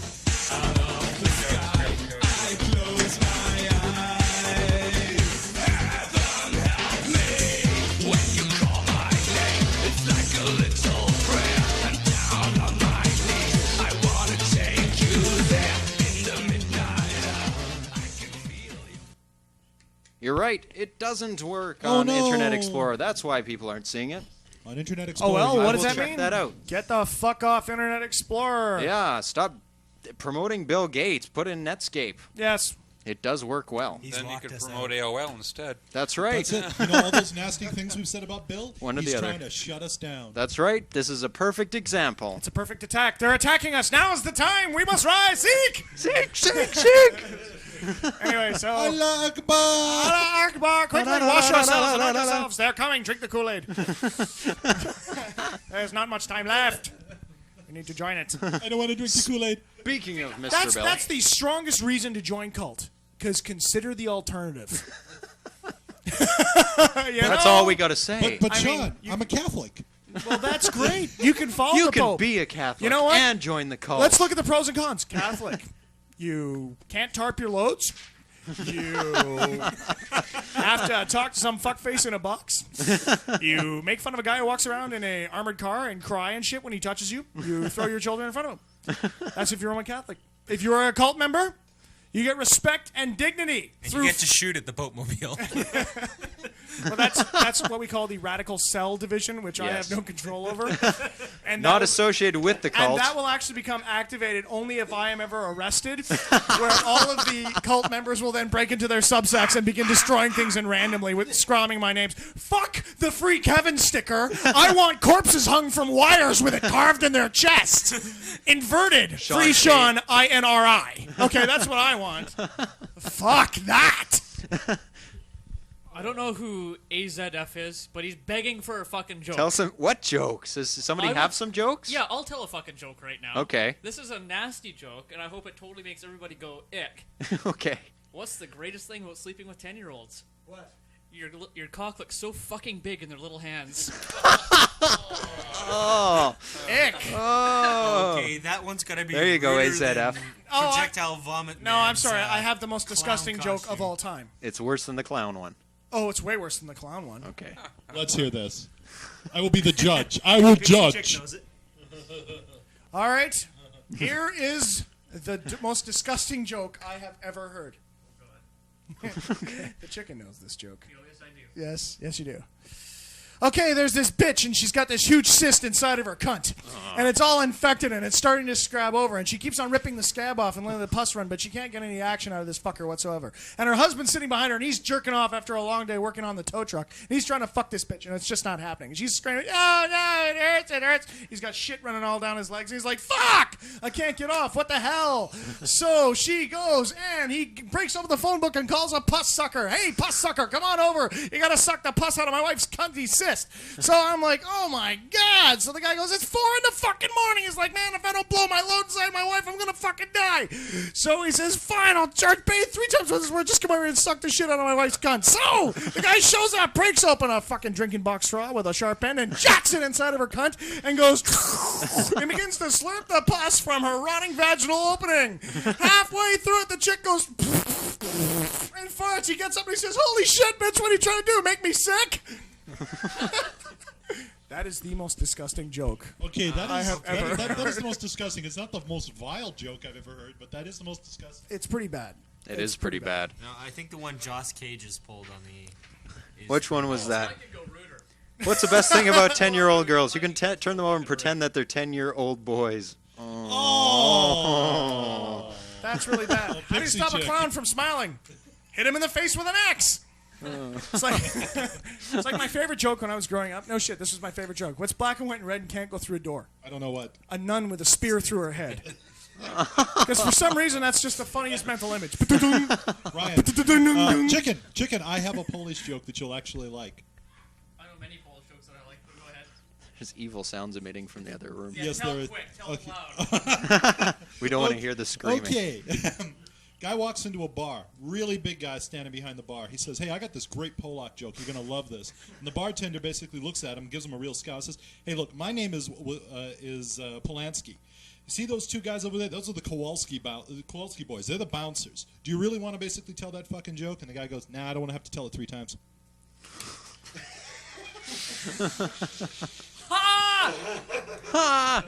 You're right. It doesn't work on Internet Explorer. That's why people aren't seeing it. On Internet Explorer. Oh, well, what does that mean? Check that out. Get the fuck off Internet Explorer. Yeah, stop promoting Bill Gates. Put in Netscape. Yes. It does work well. Then you could promote AOL instead. That's right. That's it. You know all those nasty things we've said about Bill? One or He's the other. trying to shut us down. That's right. This is a perfect example. It's a perfect attack. They're attacking us. Now is the time. We must rise. Seek! Seek, seek, seek! Anyway, so... Allah Akbar! Allah Akbar! Quickly, wash yourselves, anoint yourselves. They're coming. Drink the Kool-Aid. There's not much time left. You need to join it. I don't want to drink the Kool-Aid. Speaking of Mr. Bill. That's the strongest reason to join cult. Because consider the alternative. That's all we got to say. But Sean, I'm a Catholic. Well, that's great. You can follow the Pope. You can be a Catholic, you know what? and join the cult. Let's look at the pros and cons. Catholic. You can't tarp your loads. You have to talk to some fuckface in a box. You make fun of a guy who walks around in an armored car and cry and shit when he touches you. You throw your children in front of him. That's if you're Roman Catholic. If you're a cult member, you get respect and dignity. And you get to shoot at the Boatmobile. Well, that's what we call the radical cell division, which I have no control over. And not associated with the cult. And that will actually become activated only if I am ever arrested, where all of the cult members will then break into their subsects and begin destroying things randomly with scrawling my names. Fuck the Free Kevin sticker. I want corpses hung from wires with it carved in their chest. Inverted. Sean Free Sean, INRI. Okay, that's what I want. Fuck that. I don't know who AZF is, but he's begging for a fucking joke. Tell some what jokes? Does somebody have some jokes? Yeah, I'll tell a fucking joke right now. Okay. This is a nasty joke, and I hope it totally makes everybody go ick. Okay. What's the greatest thing about sleeping with 10-year-olds? What? Your cock looks so fucking big in their little hands. Oh. Ick. Oh. Okay, that one's gotta be. There you go, weirder AZF. than Projectile vomit. No, I'm sorry. I have the most disgusting joke of all time. It's worse than the clown one. Oh, it's way worse than the clown one. Okay. Let's hear this. I will be the judge. I will judge. All right. Here is the most disgusting joke I have ever heard. The chicken knows this joke. Yes, I do. Yes, you do. Okay, there's this bitch, and she's got this huge cyst inside of her cunt. And it's all infected, and it's starting to scab over. And she keeps on ripping the scab off and letting the pus run, but she can't get any action out of this fucker whatsoever. And her husband's sitting behind her, and he's jerking off after a long day working on the tow truck. And he's trying to fuck this bitch, and it's just not happening. And she's screaming, oh, no, it hurts, it hurts. He's got shit running all down his legs. And he's like, fuck, I can't get off. What the hell? So she goes, and he breaks over the phone book and calls a pus sucker. Hey, pus sucker, come on over. You got to suck the pus out of my wife's cunty cyst. pissed. So I'm like, oh my God. So the guy goes, it's 4 in the fucking morning. He's like, man, if I don't blow my load inside my wife, I'm going to fucking die. So he says, fine, I'll pay you 3 times what it's worth. Just come over here and suck the shit out of my wife's gun. So the guy shows up, breaks open a fucking drinking box straw with a sharp end and jacks it inside of her cunt and goes and begins to slurp the pus from her rotting vaginal opening. Halfway through it, the chick goes and farts. He gets up and he says, holy shit, bitch, what are you trying to do? Make me sick? That is the most disgusting joke. Okay, that is the most disgusting. It's not the most vile joke I've ever heard, but that is the most disgusting. It's pretty bad. It is pretty bad. No, I think the one Joss Cage has pulled on the... Which one was that? What's the best thing about 10-year-old girls? You can turn them over and pretend that they're 10-year-old boys. Oh. That's really bad. How do you stop a clown from smiling? Hit him in the face with an axe. It's like my favorite joke when I was growing up. No shit, this was my favorite joke. What's black and white and red and can't go through a door? I don't know what. A nun with a spear through her head. Because for some reason, that's just the funniest mental image. Ryan, chicken, I have a Polish joke that you'll actually like. I know many Polish jokes that I like, but go ahead. There's evil sounds emitting from the other room. Yeah, Yes, tell there it is. quick, tell Okay. it loud. We don't want to hear the screaming. Okay. Guy walks into a bar. Really big guy standing behind the bar. He says, hey, I got this great Polak joke. You're going to love this. And the bartender basically looks at him, gives him a real scowl, says, hey, look, my name is Polanski. You see those 2 guys over there? Those are the Kowalski boys. They're the bouncers. Do you really want to basically tell that fucking joke? And the guy goes, nah, I don't want to have to tell it 3 times. Ha! Ha!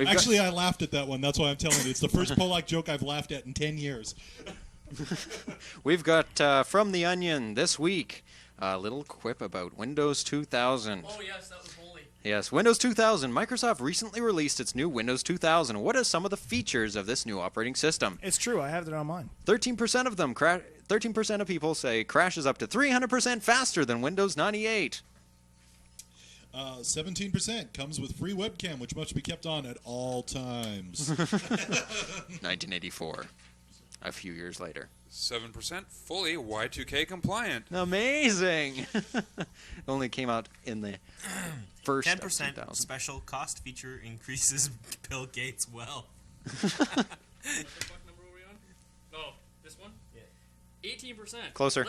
Actually, I laughed at that one. That's why I'm telling you. It's the first Polak joke I've laughed at in 10 years. We've got from The Onion this week a little quip about Windows 2000. Oh, yes, that was holy. Yes, Windows 2000. Microsoft recently released its new Windows 2000. What are some of the features of this new operating system? It's true. I have it on mine. 13% of them 13% of people say crashes up to 300% faster than Windows 98. 17% comes with free webcam, which must be kept on at all times. 1984. A few years later. 7% fully Y2K compliant. Amazing! Only came out in the first 10% special cost feature increases Bill Gates' wealth. What number were we on? Oh, this one? Yeah. 18%. Closer.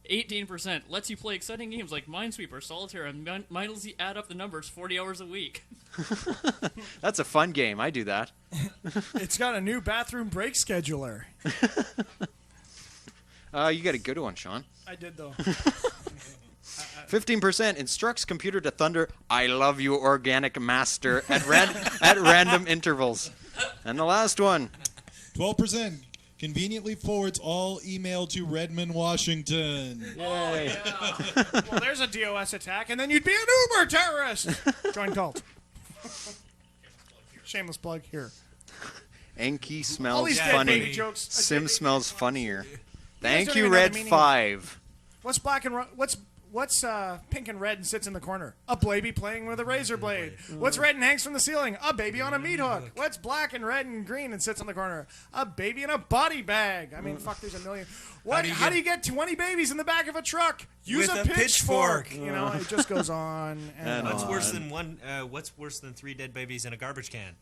18% lets you play exciting games like Minesweeper, Solitaire, and mindlessly add up the numbers 40 hours a week. That's a fun game. I do that. It's got a new bathroom break scheduler. You got a good one, Sean. I did, though. 15% instructs computer to thunder, I love you, organic master, at random intervals. And the last one. 12% conveniently forwards all email to Redmond, Washington. Oh, yeah. Well, there's a DOS attack, and then you'd be an Uber terrorist. Join cult. Shameless plug here. Enki smells funny. Jokes. Sim smells funnier. Thank don't you, even know the Red meaning 5. What's black and what's pink and red and sits in the corner? A baby playing with a razor blade. What's red and hangs from the ceiling? A baby on a meat hook. What's black and red and green and sits in the corner? A baby in a body bag. I mean, fuck, there's a million. How do you get 20 babies in the back of a truck? Use With a a pitchfork. pitchfork. You know, it just goes on. And What's worse than What's worse than 3 dead babies in a garbage can?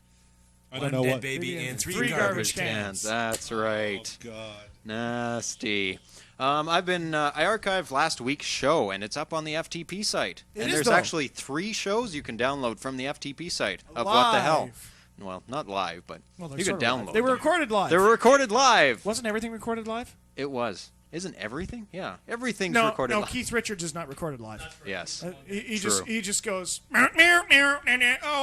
I don't know One dead what. baby and 3 garbage Cans. That's right. Oh, God. Nasty. I archived last week's show, and it's up on the FTP site. And there's actually 3 shows you can download from the FTP site of What the Hell. Well, not live, but you can download. They were recorded live. They were recorded live. Wasn't everything recorded live? It was. Isn't everything? Yeah, everything's No, recorded live. Keith Richards is not recorded live. Yes. He True. just goes. Oh,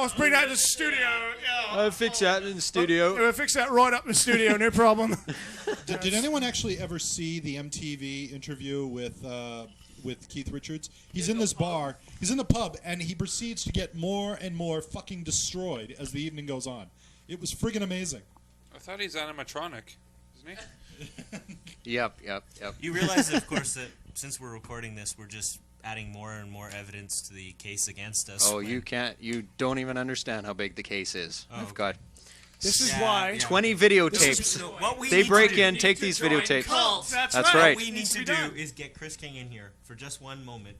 let's bring that to the studio. Yeah. I'll fix that in the studio. We'll fix that right up in the studio. No problem. Did anyone actually ever see the MTV interview with Keith Richards? He's in this bar. He's in the pub, and he proceeds to get more and more fucking destroyed as the evening goes on. It was friggin' amazing. I thought he's animatronic, isn't he? Yep. You realize, of course, that since we're recording this, we're just adding more and more evidence to the case against us. Oh, you don't even understand how big the case is. I've got This is why 20 videotapes. They break in, take these videotapes. Cults. That's What right. we need to do is get Chris King in here for just one moment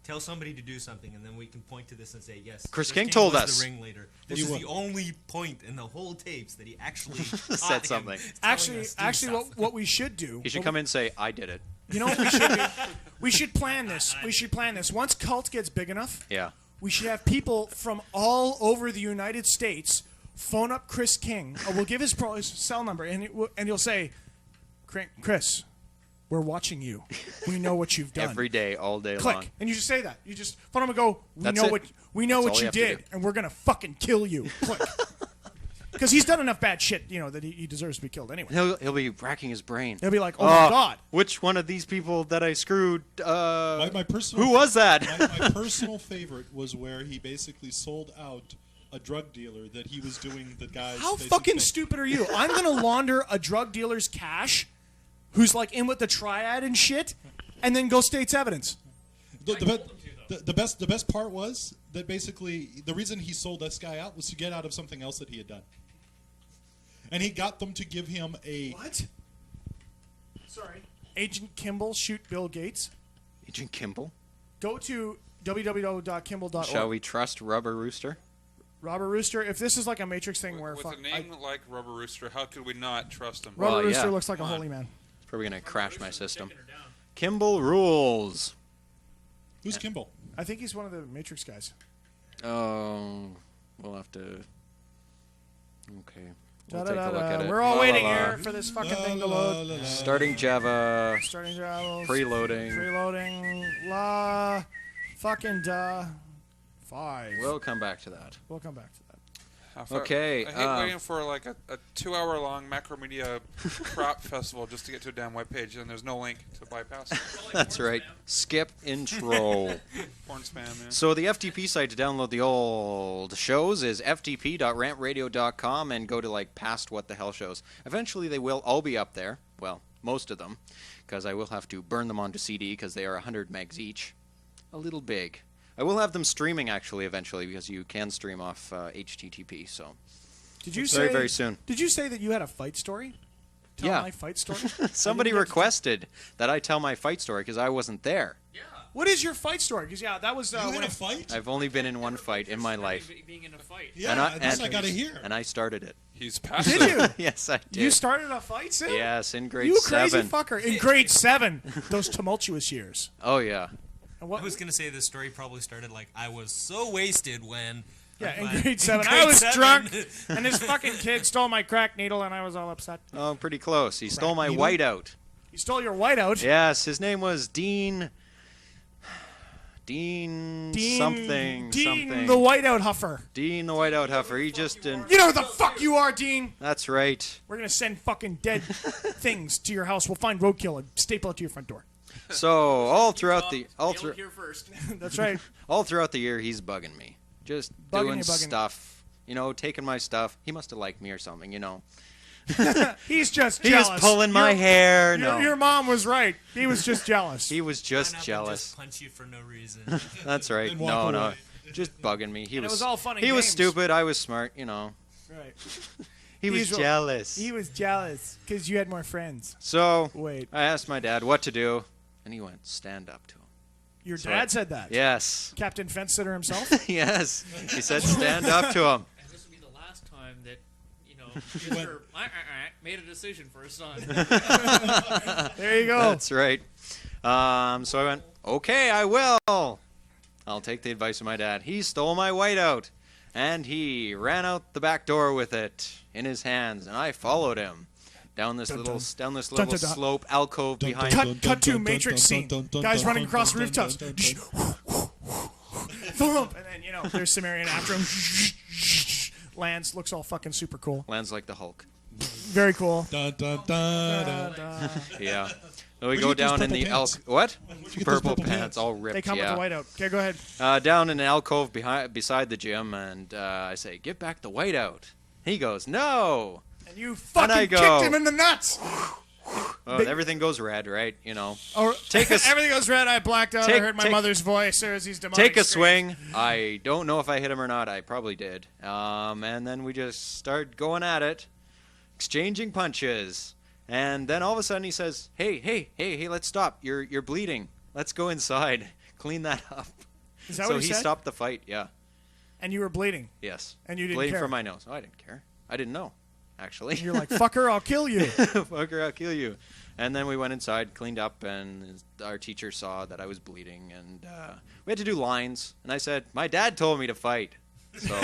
Tell somebody to do something, and then we can point to this and say, yes, Chris King told was us. the ringleader. This is the only point in the whole tapes that he actually said something. Actually, what we should do... He should come in and say, I did it. You know what we should do? We should plan this. We should plan this. Once Cult gets big enough, we should have people from all over the United States phone up Chris King. We'll give his cell number, and he'll say, Chris, we're watching you. We know what you've done. Every day, all day Click. long. And you just say that. You just phone him and go, we That's know it. what you did, and we're going to fucking kill you. Click. Because he's done enough bad shit, that he deserves to be killed anyway. He'll be racking his brain. He'll be like, oh my God. Which one of these people that I screwed, my personal, who was that? my personal favorite was where he basically sold out a drug dealer that he was doing the guys. How fucking stupid are you? I'm going to launder a drug dealer's cash who's like in with the triad and shit, and then go state's evidence. The best part was that basically the reason he sold this guy out was to get out of something else that he had done. And he got them to give him a... What? Sorry. Agent Kimball shoot Bill Gates. Agent Kimball? Go to www.kimball.org. Shall we trust Rubber Rooster? Rubber Rooster, if this is like a Matrix thing where... With a name like Rubber Rooster, how could we not trust him? Rubber Rooster looks like a holy man. It's probably going to crash my system. Kimball rules. Who's Kimball? I think he's one of the Matrix guys. Oh, we'll have to... Okay. We'll take a look at it. We're all waiting here for this fucking thing to load. Starting Java. Starting Java. Preloading. Preloading. Fucking duh. 5. We'll come back to that. We'll come back to that. Okay. I hate waiting for like a 2-hour-long Macromedia crop festival just to get to a damn webpage, and there's no link to bypass it. That's right. Skip intro. Porn spam, man. So the FTP site to download the old shows is ftp.rantradio.com and go to like past What the Hell shows. Eventually they will all be up there. Well, most of them, because I will have to burn them onto CD because they are 100 megs each. A little big. I will have them streaming actually eventually because you can stream off HTTP. So did you very soon. Did you say that you had a fight story? Tell my fight story. Somebody requested that I tell my fight story because I wasn't there. Yeah. What is your fight story? Because that was. You had a fight? I've only been in one fight in my life. Being in a fight. Yeah, I got to hear. And I started it. He's passive. Did you? Yes, I did. You started a fight, Sid? Yes, in grade 7. You crazy fucker! In grade 7, those tumultuous years. Oh yeah. I was going to say this story probably started like I was so wasted when... Yeah, in grade 7. I was drunk, and this fucking kid stole my crack needle, and I was all upset. Oh, pretty close. He stole my whiteout. He stole your whiteout? Yes, his name was Dean something. Dean the whiteout huffer. Dean the whiteout huffer. He just didn't... You know who the fuck you are, Dean! That's right. We're going to send fucking dead things to your house. We'll find roadkill and staple it to your front door. So all throughout the here first. That's right. All throughout the year, he's bugging me, just doing stuff. Taking my stuff. He must have liked me or something. He's just he jealous. was pulling my hair. Your mom was right. He was just jealous. He was just jealous. Just punch you for no reason. That's right. No, just bugging me. It was all fun and He was games. stupid. I was smart. Right. He was jealous. He was jealous because you had more friends. So Wait. I asked my dad what to do, and he went, stand up to him. Your dad said that? Yes. Captain Fence Sitter himself? Yes. He said stand up to him. And this will be the last time that, Mr. made a decision for his son. There you go. That's right. So I went, okay, I will. I'll take the advice of my dad. He stole my whiteout, and he ran out the back door with it in his hands, and I followed him. Down this little slope alcove behind. Cut to Matrix scene. Guys running across rooftops. And then there's Cimmerian after him. Lands, looks all fucking super cool. Lands like the Hulk. Very cool. Yeah. So we go down in the what? Purple pants, all ripped. They come with the whiteout. Okay, go ahead. Down in an alcove beside the gym, and I say, "Get back the whiteout." He goes, "No." And you fucking kicked him in the nuts. Everything goes red, right? Everything goes red. I blacked out. I heard my mother's voice. There's these demonic Take a swing. I don't know if I hit him or not. I probably did. And then we just start going at it, exchanging punches. And then all of a sudden he says, "Hey, let's stop. You're bleeding. Let's go inside." clean that up. Is that So what he said? stopped the fight, yeah. And you were bleeding. Yes. And you didn't bleeding care. from my nose. Oh, I didn't care. I didn't know, actually. You're like, fucker, I'll kill you. Fucker, I'll kill you. And then we went inside, cleaned up, and our teacher saw that I was bleeding, and we had to do lines. And I said, my dad told me to fight. So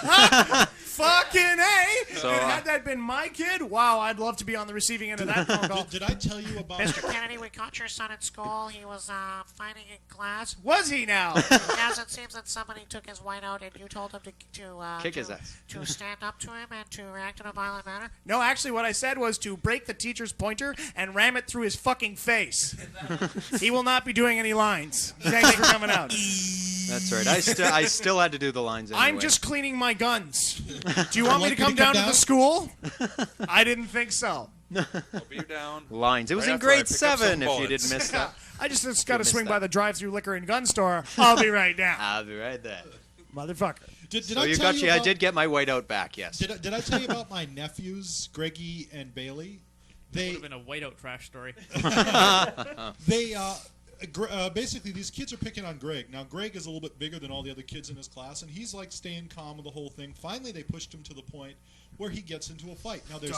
Fucking A! So, And had that been my kid, wow, I'd love to be on the receiving end of that phone call. Did I tell you about... Mr. Kennedy, we caught your son at school. He was fighting in class. Was he now? Yes, it seems that somebody took his whiteout and you told him to kick his ass. to stand up to him and to react in a violent manner. No, actually, what I said was to break the teacher's pointer and ram it through his fucking face. He will not be doing any lines. Thanks for coming out. That's right. I still had to do the lines anyway. I'm just cleaning my guns. Do you want me to come down to the school? I didn't think so. I'll be down. Lines. It was Right in after I grade pick up some 7 if you bullets. didn't miss that. I just got to swing that. by the drive-through liquor and gun store. I'll be right down. I'll be right there. Motherfucker. Did So I you tell got you I about, did get my whiteout back, yes. Did I tell you about my nephews, Greggy and Bailey? Would have been a whiteout trash story. They basically these kids are picking on Greg. Now Greg is a little bit bigger than all the other kids in his class, and he's like staying calm with the whole thing. Finally, they pushed him to the point where he gets into a fight. Now there's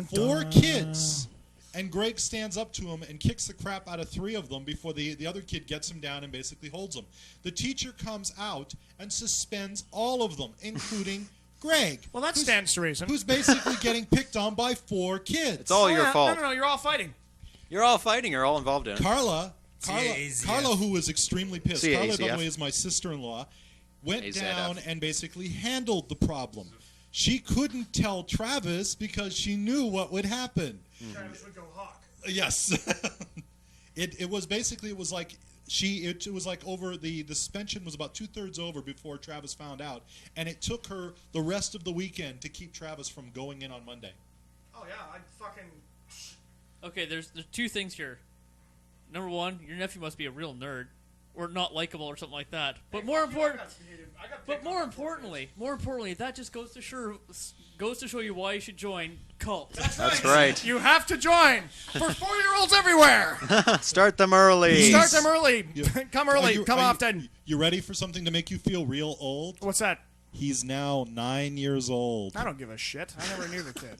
four kids, and Greg stands up to him and kicks the crap out of 3 of them before the other kid gets him down and basically holds him. The teacher comes out and suspends all of them, including Greg. Well, that stands to reason. Who's basically getting picked on by 4 kids. It's all your fault. No, you're all fighting. You're all fighting. You're all involved in it. Carla, CAZF. who was extremely pissed. CAZF. Carla, by the way, is my sister-in-law. Went AZF. down and basically handled the problem. She couldn't tell Travis because she knew what would happen. Travis would go hawk. Yes. It was basically it was like over the suspension was about 2/3 over before Travis found out, and it took her the rest of the weekend to keep Travis from going in on Monday. Oh, yeah, I'd fucking... Okay, there's 2 things here. Number 1, your nephew must be a real nerd, or not likable, or something like that. But more importantly, that just goes to show you why you should join cult. That's right. You have to join for 4-year-olds everywhere. Start them early. Start them early. Come early. Come Are often. You ready for something to make you feel real old? What's that? He's now 9 years old. I don't give a shit. I never knew the kid.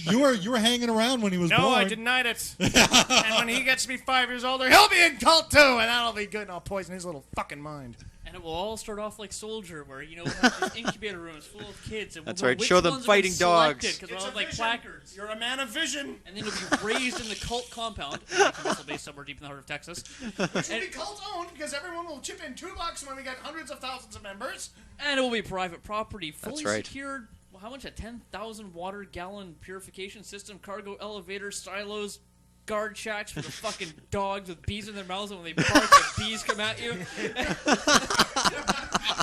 You were hanging around when he was born. No, I denied it. And when he gets to be 5 years older, he'll be in cult too, and that'll be good, and I'll poison his little fucking mind. And it will all start off like Soldier, where, we'll have these incubator rooms full of kids. And That's we'll know right. which Show them ones have fighting been selected, dogs. because we'll have, like, placards. You're a man of vision. And then you'll be raised in the cult compound. It's based somewhere deep in the heart of Texas. Which will be cult-owned, because everyone will chip in $2 when we get hundreds of thousands of members. And it will be private property, fully That's right. secured. Well, how much? A 10,000 water gallon purification system, cargo elevator, silos, guard shacks for the fucking dogs with bees in their mouths, and when they bark, the bees come at you.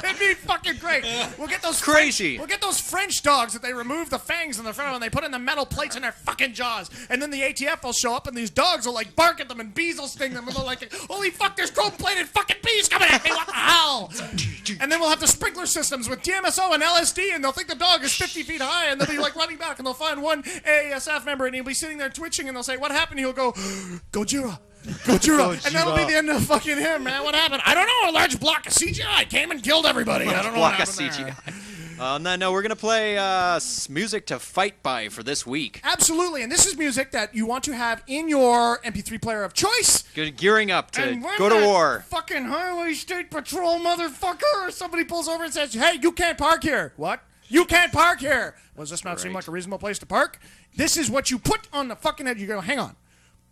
It'd be fucking great. We'll get those Crazy. We'll get those French dogs that they remove the fangs in the front of, and they put in the metal plates in their fucking jaws. And then the ATF will show up, and these dogs will like bark at them, and bees will sting them, and they're like, "Holy fuck! There's chrome-plated fucking bees coming at me! What the hell?" And then we'll have the sprinkler systems with DMSO and LSD, and they'll think the dog is 50 feet high, and they'll be like running back, and they'll find one AASF member, and he'll be sitting there twitching, and they'll say, "What happened?" He'll go, "Gojira." Gojira. And that'll be the end of fucking him, man. What happened? I don't know. A large block of CGI came and killed everybody. I don't know what Block of happened there. CGI. On that note, we're going to play music to fight by for this week. Absolutely, and this is music that you want to have in your MP3 player of choice. Gearing up to And when go to that war. Fucking Highway State Patrol motherfucker, or somebody pulls over and says, "Hey, you can't park here." What? You can't park here. Well, does this not seem like a reasonable place to park? This is what you put on the fucking head. You go, hang on.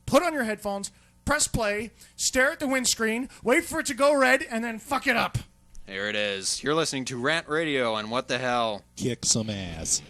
Put on your headphones, press play, stare at the windscreen, wait for it to go red, and then fuck it up. Here it is. You're listening to Rant Radio on What the Hell. Kick some ass.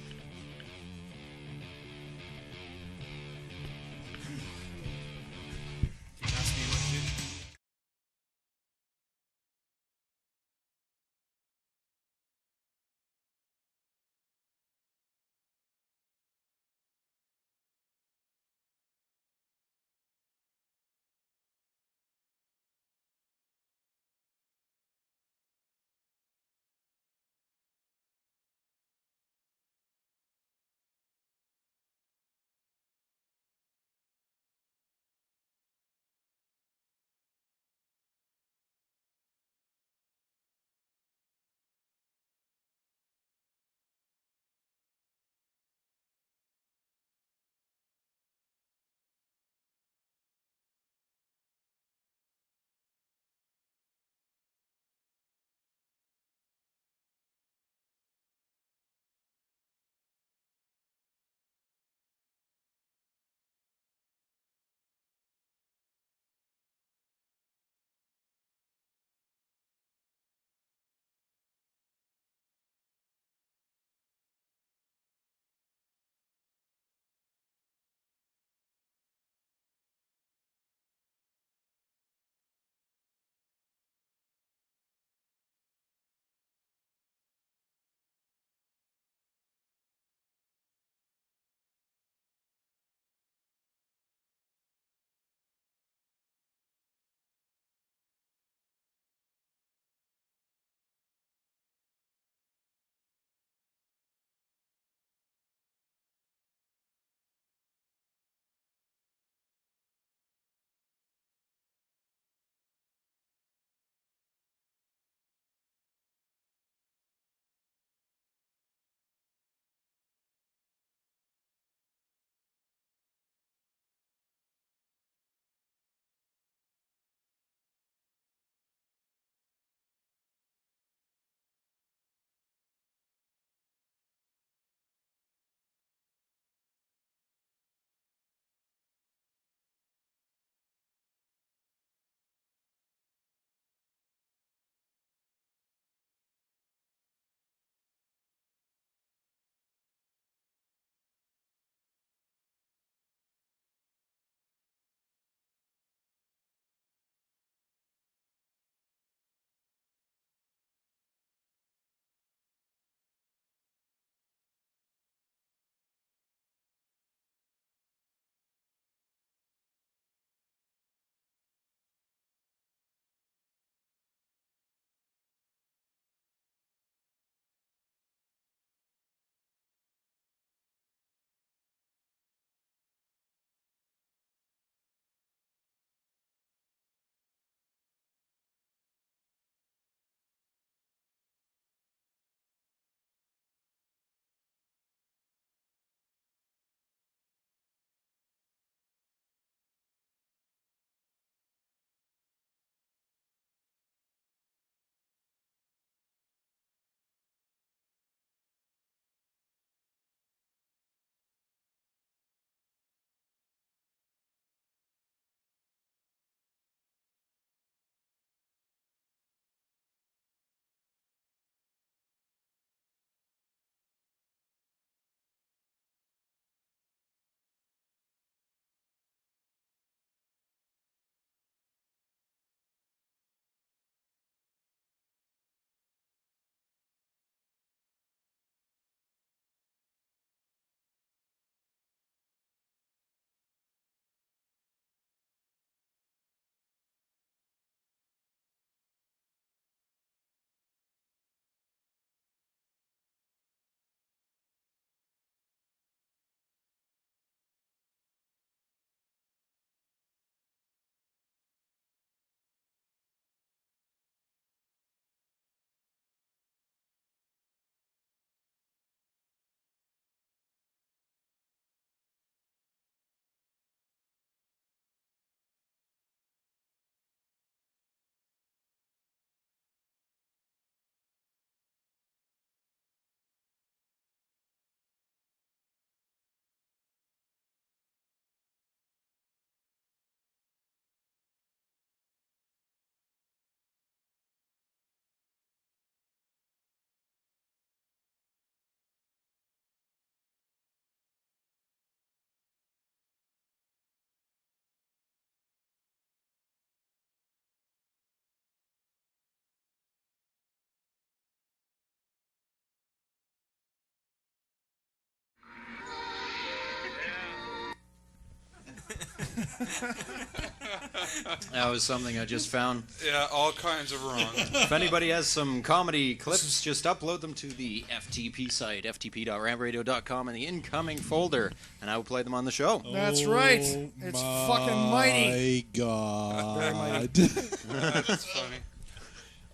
That was something I just found. Yeah, all kinds of wrong. If anybody has some comedy clips, just upload them to the FTP site, ftp.ramradio.com, in the incoming folder, and I will play them on the show. That's right. It's fucking mighty. My God. Very mighty. That's funny.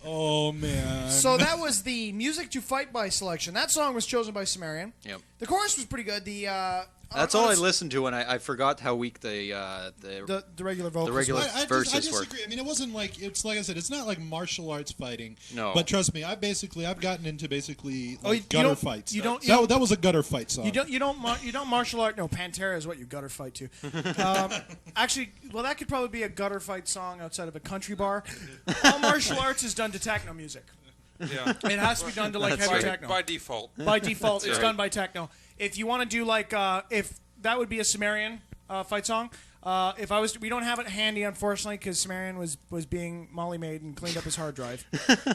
Oh, man. So that was the Music to Fight By selection. That song was chosen by Cimmerian. Yep. The chorus was pretty good. That's all I listened to, and I forgot how weak the regular vocals. The regular verses I were. disagree. I mean, it wasn't like like I said. It's not like martial arts fighting. No. But trust me, I've gotten into basically you gutter don't- fights. you don't- That was a gutter fight song. You don't martial art. No, Pantera is what you gutter fight to. Actually, well, that could probably be a gutter fight song outside of a country bar. All martial arts is done to techno music. Yeah. It has to be done to like That's heavy right. techno. By default. By default, it's right. done by techno. If you want to do like, if that would be a Cimmerian fight song. We don't have it handy, unfortunately, because Cimmerian was being Molly made and cleaned up his hard drive,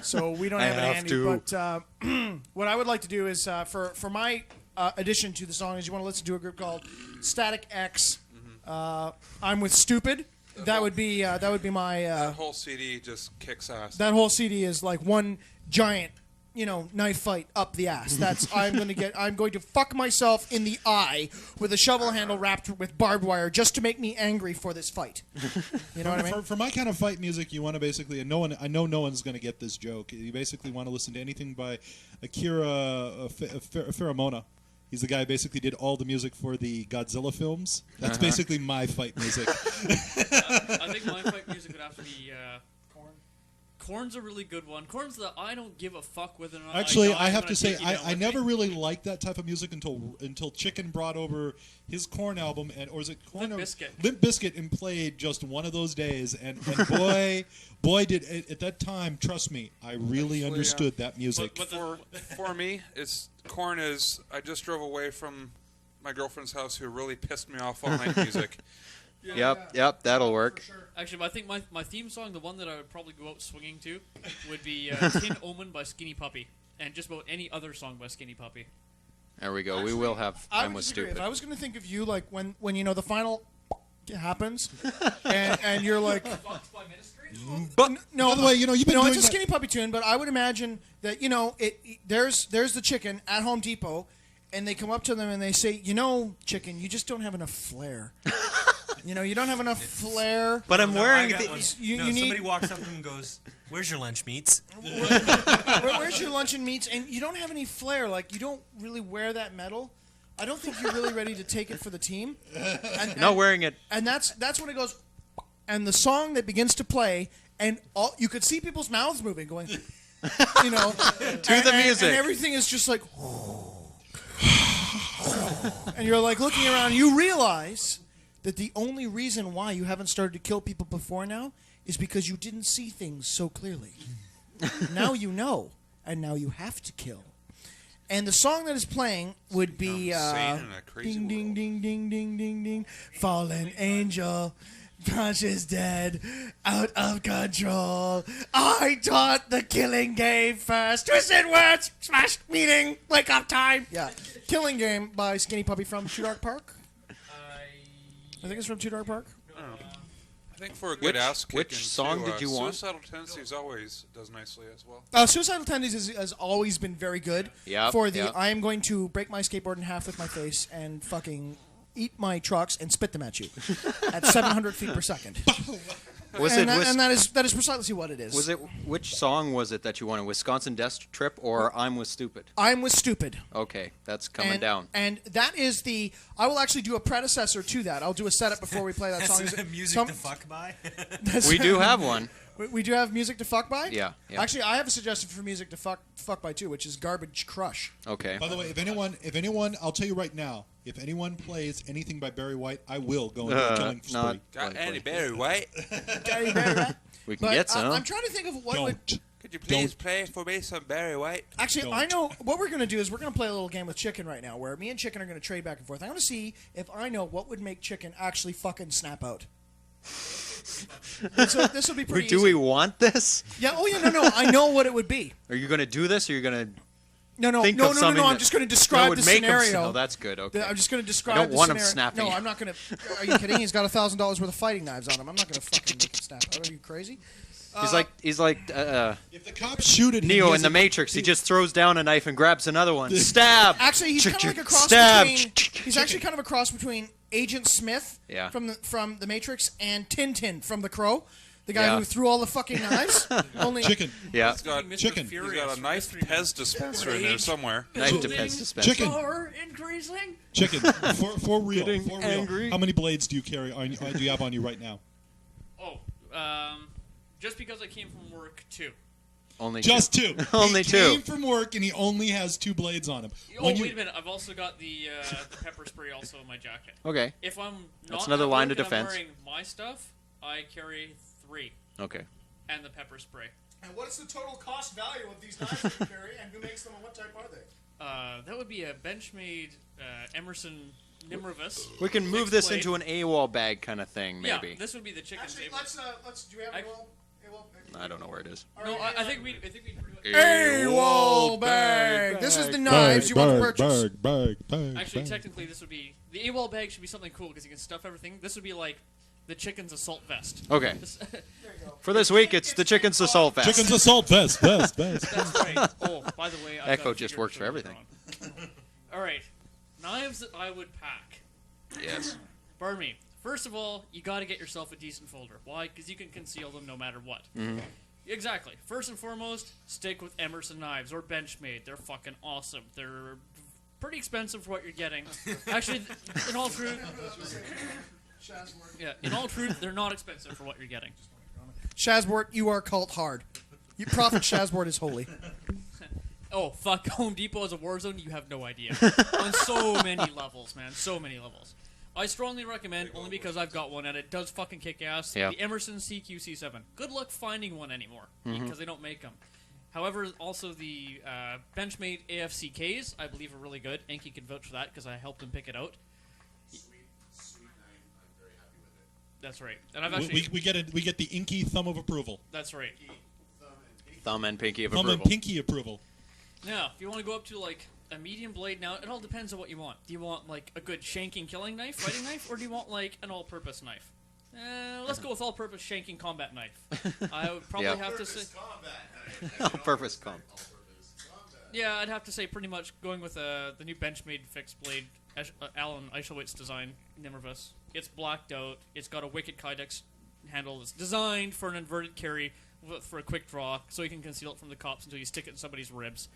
so we don't have it handy. But what I would like to do is for my addition to the song is you want to listen to a group called Static X. I'm with Stupid. That would be my. That whole CD just kicks ass. That whole CD is like one giant, knife fight up the ass. That's I'm going to fuck myself in the eye with a shovel handle wrapped with barbed wire just to make me angry for this fight. You know what I mean? For my kind of fight music, you want to basically, and I know no one's going to get this joke. You basically want to listen to anything by Akira Pheromona. He's the guy who basically did all the music for the Godzilla films. That's basically my fight music. I think my fight music would have to be Korn. Korn's a really good one. Korn's the I don't give a fuck whether or not. Actually, I have I'm to say, gonna take you down I with never me. really liked that type of music until Chicken brought over his Korn album, or is it Korn? Limp Bizkit. Limp Bizkit, and played just one of those days, and boy did at that time. Trust me, I really understood that music. But for me, Korn is. I just drove away from my girlfriend's house, who really pissed me off all night music. Yep, that'll work. Actually, I think my theme song, the one that I would probably go out swinging to, would be Tin Omen by Skinny Puppy, and just about any other song by Skinny Puppy. There we go. We will have I I'm would with disagree. Stupid. If I was going to think of you like when the final happens, and you're like, But no, by the way, you've been doing it's a that- Skinny Puppy tune, but I would imagine that there's the chicken at Home Depot, and they come up to them and they say, chicken, you just don't have enough flair. You don't have enough flair. But I'm wearing I got the. one. you Somebody need- walks up to him and goes, "Where's your lunch meats?" Where's your luncheon meats? And you don't have any flair. Like, you don't really wear that medal. I don't think you're really ready to take it for the team. Not wearing it. And that's when it goes, and the song that begins to play, and you could see people's mouths moving, going, to the music. and everything is just like, and you're like looking around. You realize that the only reason why you haven't started to kill people before now is because you didn't see things so clearly. Now you know, and now you have to kill. And the song that is playing would be Insane in a crazy ding, ding, world. ding, ding, ding, ding, ding, fallen angel, conscious dead, out of control. I taught the killing game first. Twisted words, smash meaning, wake up time. Yeah, Killing Game by Skinny Puppy from Two Dark Park. I think it's from Two Dark Park. I think for a good ass kicking, which song too, did you want? Suicidal Tendencies always does nicely as well. Suicidal Tendencies has always been very good. Yep, For the yep. I am going to break my skateboard in half with my face and fucking eat my trucks and spit them at you at 700 feet per second. And that is precisely what it is. Was it which song was it that you wanted? Wisconsin Death Trip or I'm with Stupid? I'm with Stupid. Okay, that's coming down. And that is I will actually do a predecessor to that. I'll do a setup before we play that song. That's music to fuck by. We do have one. We do have music to fuck by? Yeah. Actually, I have a suggestion for music to fuck by too, which is Garbage Crush. Okay. By the way, if anyone, I'll tell you right now, if anyone plays anything by Barry White, I will go into a killing spree. Got Andy Barry White? We can get some. I'm trying to think of what would... Could you please play for me some Barry White? Actually, I know what we're going to do is we're going to play a little game with Chicken right now, where me and Chicken are going to trade back and forth. I'm going to see if I know what would make Chicken actually fucking snap out. So this will be pretty Do easy. we want this? Yeah. Oh yeah. No. I know what it would be. Are you going to do this, or are you going to think of something I'm just going to describe the scenario. Oh, that's good. Okay. I'm just going to describe. I don't want him scenario. snapping. No, I'm not going to. Are you kidding? He's got $1,000 worth of fighting knives on him. I'm not going to fucking make him snap. Are you crazy? He's like if the cops shoot at him, Neo in the Matrix. He just throws down a knife and grabs another one. Stab. Actually, he's kind of like a cross Stab. between. He's actually kind of a cross between Agent Smith from the Matrix and Tintin from The Crow. The guy who threw all the fucking knives. Only chicken. Yeah. He's got chicken. He's got a nice Pez dispenser in there somewhere. Knife to Pez dispenser. Chicken. Increasing. Chicken. For real. Getting For real. angry. How many blades do you carry? Do you have on you right now? Just because I came from work, 2. Only just two. 2. Only he 2. Came from work and he only has 2 blades on him. Wait a minute! I've also got the pepper spray also in my jacket. Okay. If I'm not That's another at line work of and I'm defense. wearing my stuff, I carry 3. Okay. And the pepper spray. And what's the total cost value of these knives that you carry, and who makes them, and what type are they? That would be a Benchmade Emerson Nimrovus. We can move this into an AWOL bag kind of thing, maybe. Yeah, this would be the chicken Actually, table. let's. Do we have AWOL? I don't know where it is. No, I think we. AWOL bag. This is the knives you want to purchase. Actually, technically, this would be the AWOL bag. Should be something cool because you can stuff everything. This would be like the chicken's assault vest. Okay. For this week, it's the chicken's assault vest. Chicken's assault vest. Vest. That's right. Oh, by the way, Echo just works for everything. All right, knives that I would pack. Yes. Pardon me. First of all, you got to get yourself a decent folder. Why? Because you can conceal them no matter what. Mm-hmm. Exactly. First and foremost, stick with Emerson knives or Benchmade. They're fucking awesome. They're pretty expensive for what you're getting. Actually, in all truth, they're not expensive for what you're getting. Shazbort, you are cult hard. Prophet Shazbort is holy. Oh, fuck. Home Depot is a war zone? You have no idea. On so many levels, man. So many levels. I strongly recommend, only because I've got one and it does fucking kick ass, the Emerson CQ-C7. Good luck finding one anymore, because they don't make them. However, also the Benchmade AFCKs, I believe, are really good. Enki can vouch for that, because I helped him pick it out. Sweet knife. I'm very happy with it. That's right. And I've actually... We get the Enki thumb of approval. That's right. Thumb and pinky of approval. Thumb and pinky approval. Now, if you want to go up to, like, a medium blade, now, it all depends on what you want. Do you want, like, a good shanking killing knife, fighting knife, or do you want, like, an all-purpose knife? Let's go with all-purpose shanking combat knife. I would probably have to say... All-purpose combat. Yeah, I'd have to say pretty much going with the new Benchmade fixed blade, Alan Eichelwitz's design, Nimmervus. It's blacked out. It's got a wicked Kydex handle that's designed for an inverted carry for a quick draw, so you can conceal it from the cops until you stick it in somebody's ribs.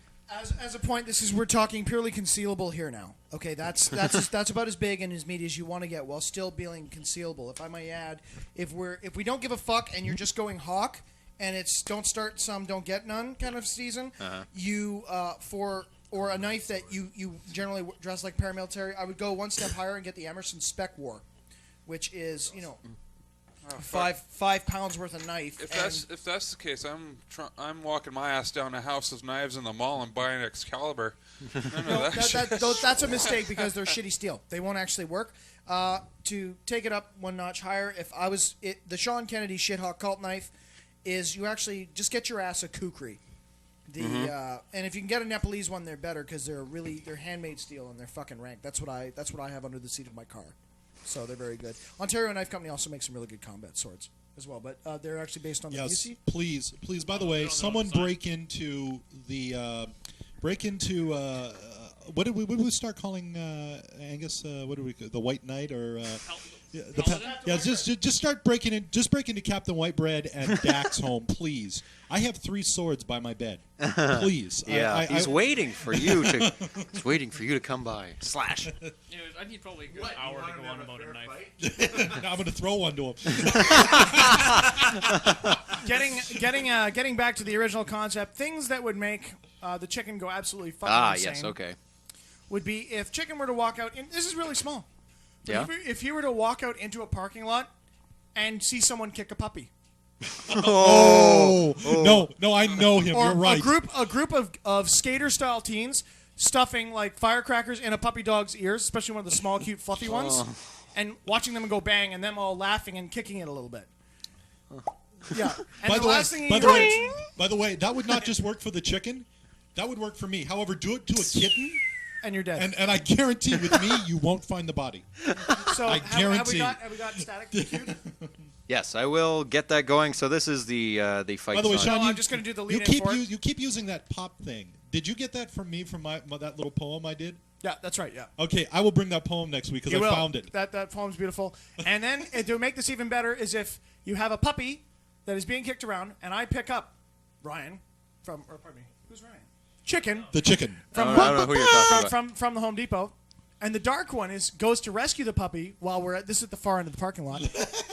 As a point, we're talking purely concealable here now. Okay, that's about as big and as meaty as you want to get, while still being concealable. If I might add, if we don't give a fuck and you're just going hawk, and it's don't start some, don't get none kind of season, or a knife that you generally dress like paramilitary, I would go one step higher and get the Emerson Spec War, which is 5 pounds worth of knife. If that's the case, I'm walking my ass down to House of Knives in the mall and buying Excalibur. That's a mistake because they're shitty steel. They won't actually work. To take it up one notch higher, the Sean Kennedy Shithawk cult knife is you actually just get your ass a kukri. And if you can get a Nepalese one, they're better because they're handmade steel and they're fucking rank. That's what I have under the seat of my car. So they're very good. Ontario Knife Company also makes some really good combat swords as well, but they're actually based on the UC. Please. By the way, someone break into what did we start calling Angus? What do we the White Knight or? Just start breaking in. Just break into Captain Whitebread and Dax home, please. I have 3 swords by my bed. Please. Yeah, he's waiting for you to. He's waiting for you to come by. Slash. I need probably a good hour to go on about a knife. I'm going to throw one to him. Getting back to the original concept, things that would make the chicken go absolutely fucking insane. Yes, okay. Would be if chicken were to walk out. This is really small. Yeah. If he were to walk out into a parking lot and see someone kick a puppy. No, I know him. Or you're right. A group of skater-style teens stuffing like firecrackers in a puppy dog's ears, especially one of the small, cute, fluffy ones, and watching them go bang, and them all laughing and kicking it a little bit. Yeah. And By the last thing way, that would not just work for the chicken. That would work for me. However, do it to a kitten, and you're dead. And I guarantee with me, you won't find the body. So I guarantee. Have we got static queued? Yes, I will get that going. So this is the fight. By the way, song. Sean, I'm just going to do the lead you keep using that pop thing. Did you get that from me from that little poem I did? Yeah, that's right. Yeah. Okay, I will bring that poem next week because I found it. That poem's beautiful. And then to make this even better is if you have a puppy that is being kicked around, and I pick up Ryan pardon me, who's Ryan? Chicken. The chicken. From I don't know who you're talking about. From the Home Depot. And the dark one goes to rescue the puppy while this is at the far end of the parking lot.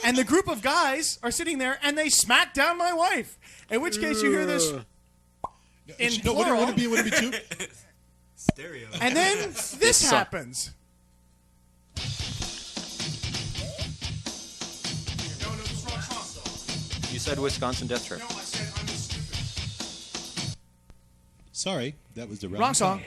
And the group of guys are sitting there and they smack down my wife. In which case you hear this in plural. Would it be two? Stereo. And then this happens. You said Wisconsin Death Trip. No, I said I'm stupid. Sorry, that was the wrong song.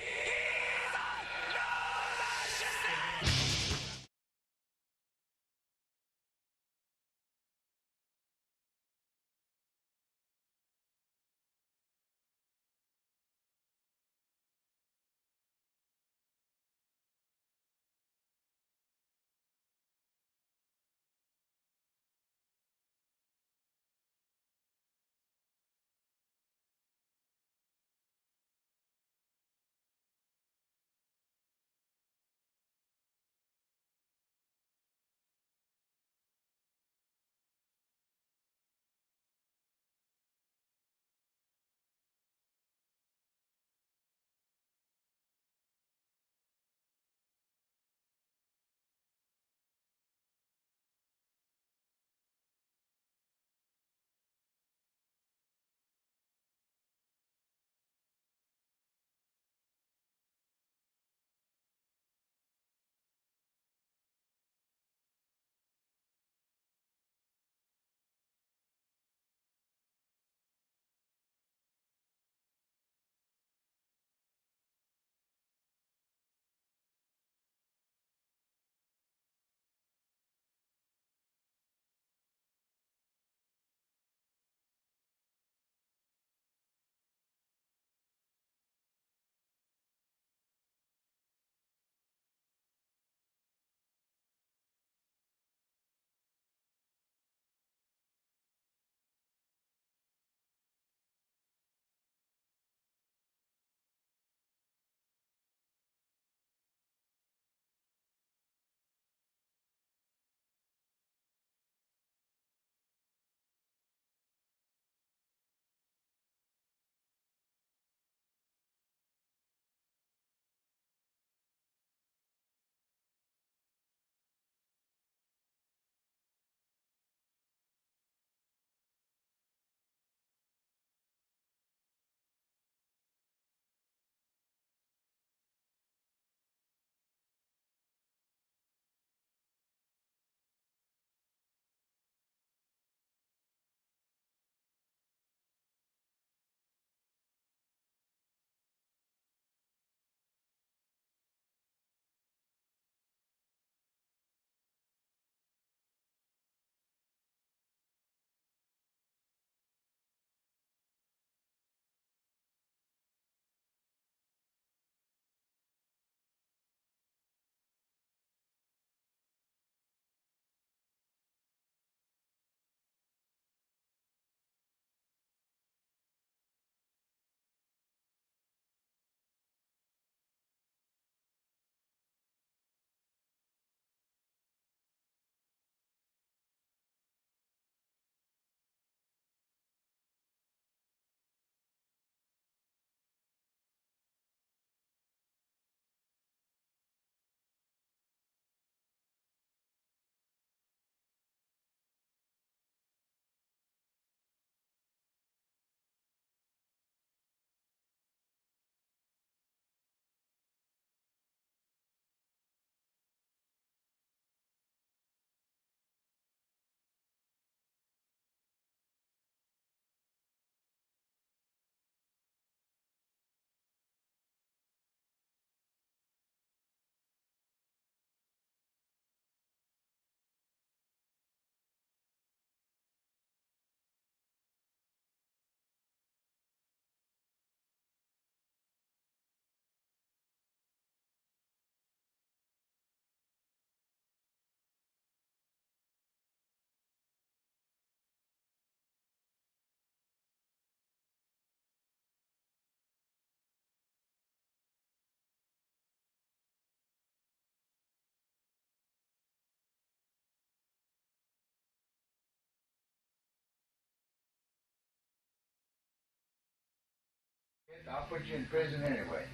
I'll put you in prison anyway.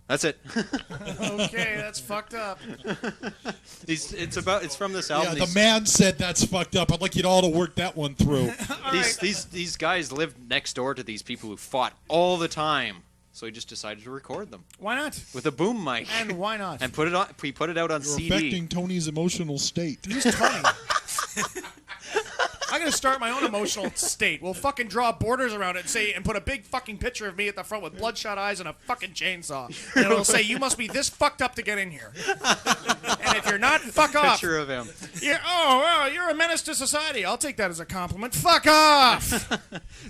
That's it. Okay, that's fucked up. It's from this album. Yeah, the man said that's fucked up. I'd like you all to work that one through. These guys lived next door to these people who fought all the time. So he just decided to record them. Why not? With a boom mic. And why not? And put it on. We put it out on You're CD. affecting Tony's emotional state. Who's Tony? I'm gonna start my own emotional state. We'll fucking draw borders around it and put a big fucking picture of me at the front with bloodshot eyes and a fucking chainsaw. And it'll say, "You must be this fucked up to get in here." And if you're not, fuck off. Picture of him. You're a menace to society. I'll take that as a compliment. Fuck off.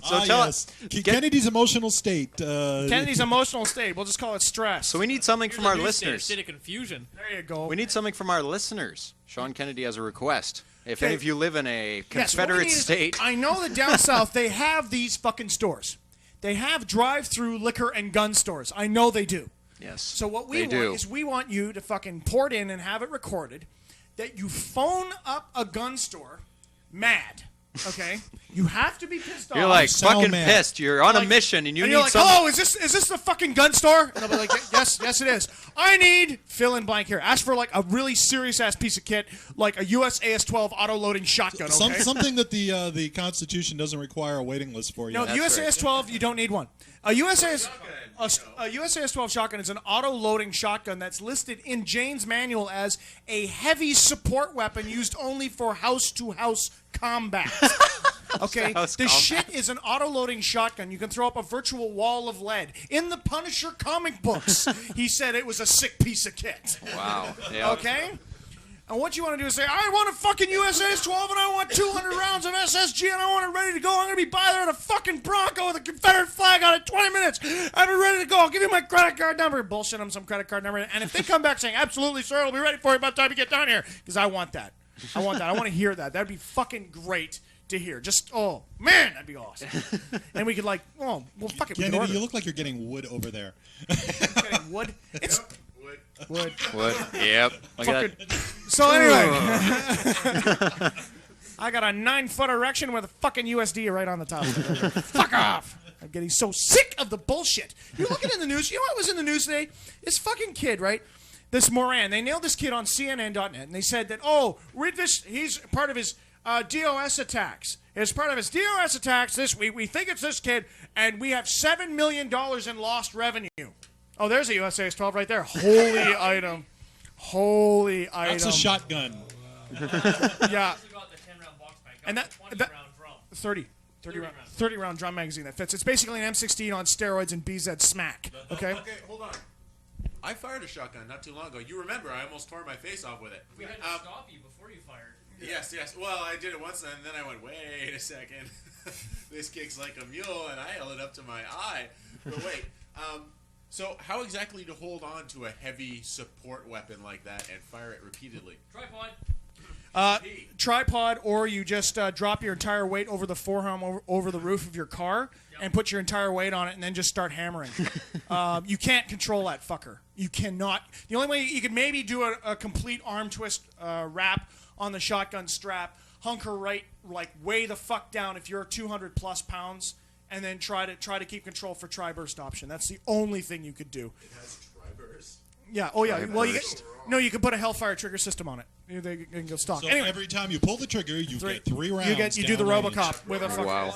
So tell us. Kennedy's emotional state. Kennedy's emotional state. We'll just call it stress. So we need something from our listeners. State of confusion. There you go. We need something from our listeners. Sean Kennedy has a request. If Okay. any of you live in a Yes, what Confederate we need is- state, I know that down south they have these fucking stores. They have drive-through liquor and gun stores. I know they do. yes. So what we they want do. is we want you to fucking pour it in and have it recorded that you phone up a gun store mad. Okay? You have to be pissed off. You're like sound fucking mad. pissed. You're on a Like- mission and you and need you're like, some. "Hello, is this the fucking gun store?" And they'll be like, yes, it is. I need fill in blank here. Ask for like a really serious ass piece of kit, like a USAS-12 auto-loading shotgun. Okay? Something that the Constitution doesn't require a waiting list for. No, the USAS-12, you don't need one. A USAS-12 shotgun is an auto-loading shotgun that's listed in Jane's manual as a heavy support weapon used only for house-to-house combat. Okay, the shit is an auto-loading shotgun. You can throw up a virtual wall of lead. In the Punisher comic books, he said it was a sick piece of kit. Wow. Yeah. Okay? And what you want to do is say, I want a fucking USAS-12 and I want 200 rounds of SSG and I want it ready to go. I'm going to be by there in a fucking Bronco with a Confederate flag on it 20 minutes. I'll be ready to go. I'll give you my credit card number. Bullshit them some credit card number. And if they come back saying, absolutely, sir, it'll be ready for you by the time you get down here. Because I want that. I want to hear that. That'd be fucking great to hear. Just, oh, man, that'd be awesome. And we could like, oh, well, fuck it. Kennedy, you look like you're getting wood over there. Getting wood? It's... Wood. Yep. Look at that. So anyway, I got a 9-foot erection with a fucking USD right on the top. Fuck off! I'm getting so sick of the bullshit. You're looking in the news. You know what was in the news today? This fucking kid, right? This Moran. They nailed this kid on CNN.net, and they said that, oh, read this. He's part of his DOS attacks. As part of his DOS attacks this week, we think it's this kid, and we have $7 million in lost revenue. Oh, there's a USAS-12 right there. Holy item. Holy item. That's a shotgun. Yeah. And that 30 round drum magazine that fits. It's basically an M16 on steroids and BZ smack. Okay? Okay, hold on. I fired a shotgun not too long ago. You remember, I almost tore my face off with it. We had to stop you before you fired. Yes. Well, I did it once, and then I went, wait a second. This kicks like a mule, and I held it up to my eye. But wait, so how exactly to hold on to a heavy support weapon like that and fire it repeatedly? Tripod, or you just drop your entire weight over the forearm over the roof of your car and put your entire weight on it and then just start hammering. You can't control that fucker. You cannot. The only way you could maybe do a complete arm twist wrap on the shotgun strap, hunker right, like way the fuck down if you're 200 plus pounds, and then try to keep control for tri-burst option. That's the only thing you could do. It has tri-burst? Yeah. Oh yeah. Well, you can put a Hellfire trigger system on it. They can go stock. So anyway, every time you pull the trigger, you get 3 rounds. You do the down RoboCop range. with a fucking. Wow.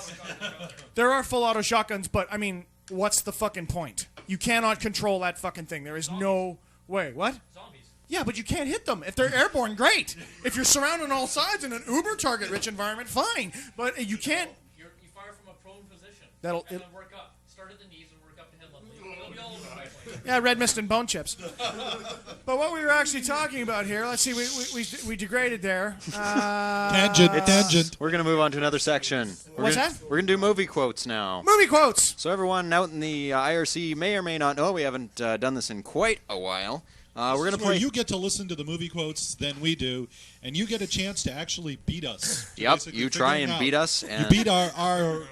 There are full auto shotguns, but I mean, what's the fucking point? You cannot control that fucking thing. There is no way. What? Zombies. Yeah, but you can't hit them. If they're airborne, great. If you're surrounded on all sides in an uber target-rich environment, fine. But you can't. You fire from a prone position. That'll- and then work up. Start at the knees and work up to head level. It'll be all over the place. Yeah, red mist and bone chips. But what we were actually talking about here, let's see, we degraded there. Tangent. We're going to move on to another section. What's that? We're going to do movie quotes now. Movie quotes. So everyone out in the IRC may or may not know we haven't done this in quite a while. We're going to Where play. you get to listen to the movie quotes than we do, and you get a chance to actually beat us. Yep, Basically you try figuring and out. beat us, You and beat our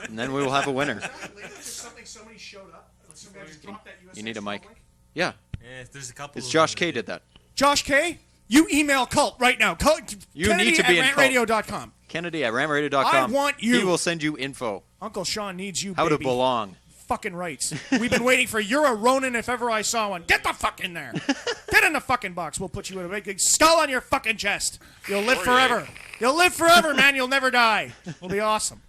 and then we will have a winner. Somebody showed up. Somebody just dropped that You need a mic. Yeah, Yeah, there's a couple. it's of Josh them. K did that. Josh K, you email Cult right now. You need to be in Cult. Kennedy@rantradio.com. Kennedy at ramradio.com. I want you. He will send you info. Uncle Sean needs you, How baby. to belong. Fucking rights. We've been waiting for you're a Ronin if ever I saw one. Get the fuck in there. Get in the fucking box. We'll put you in a big skull on your fucking chest. You'll live forever. You'll live forever, man. You'll never die. It'll be awesome.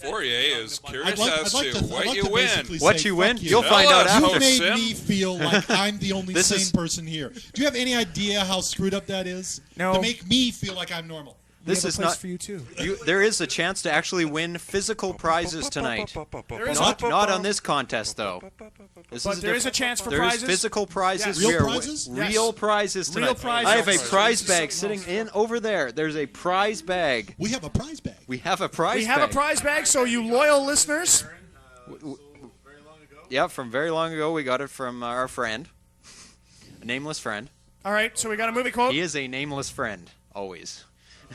Fourier is curious I'd as like to what to you win. basically What say, you fuck win? you. You'll find out Tell us, after. You made Sim. me feel like I'm the only This sane is- person here. Do you have any idea how screwed up that is? No. To make me feel like I'm normal. This We have is a place not for you too. There is a chance to actually win physical prizes tonight. Not on this contest though. But there is a chance for There is prizes. physical prizes. Yes. We Real are prizes? Real prizes tonight. Real prizes. I have a Yes. prize bag sitting in over there. There's a prize bag. We have a prize bag. We have a prize We have bag. a prize bag, so you loyal listeners. Yeah, from very long ago. We got it from our friend, a nameless friend. All right, so we got a movie quote. He is a nameless friend, always.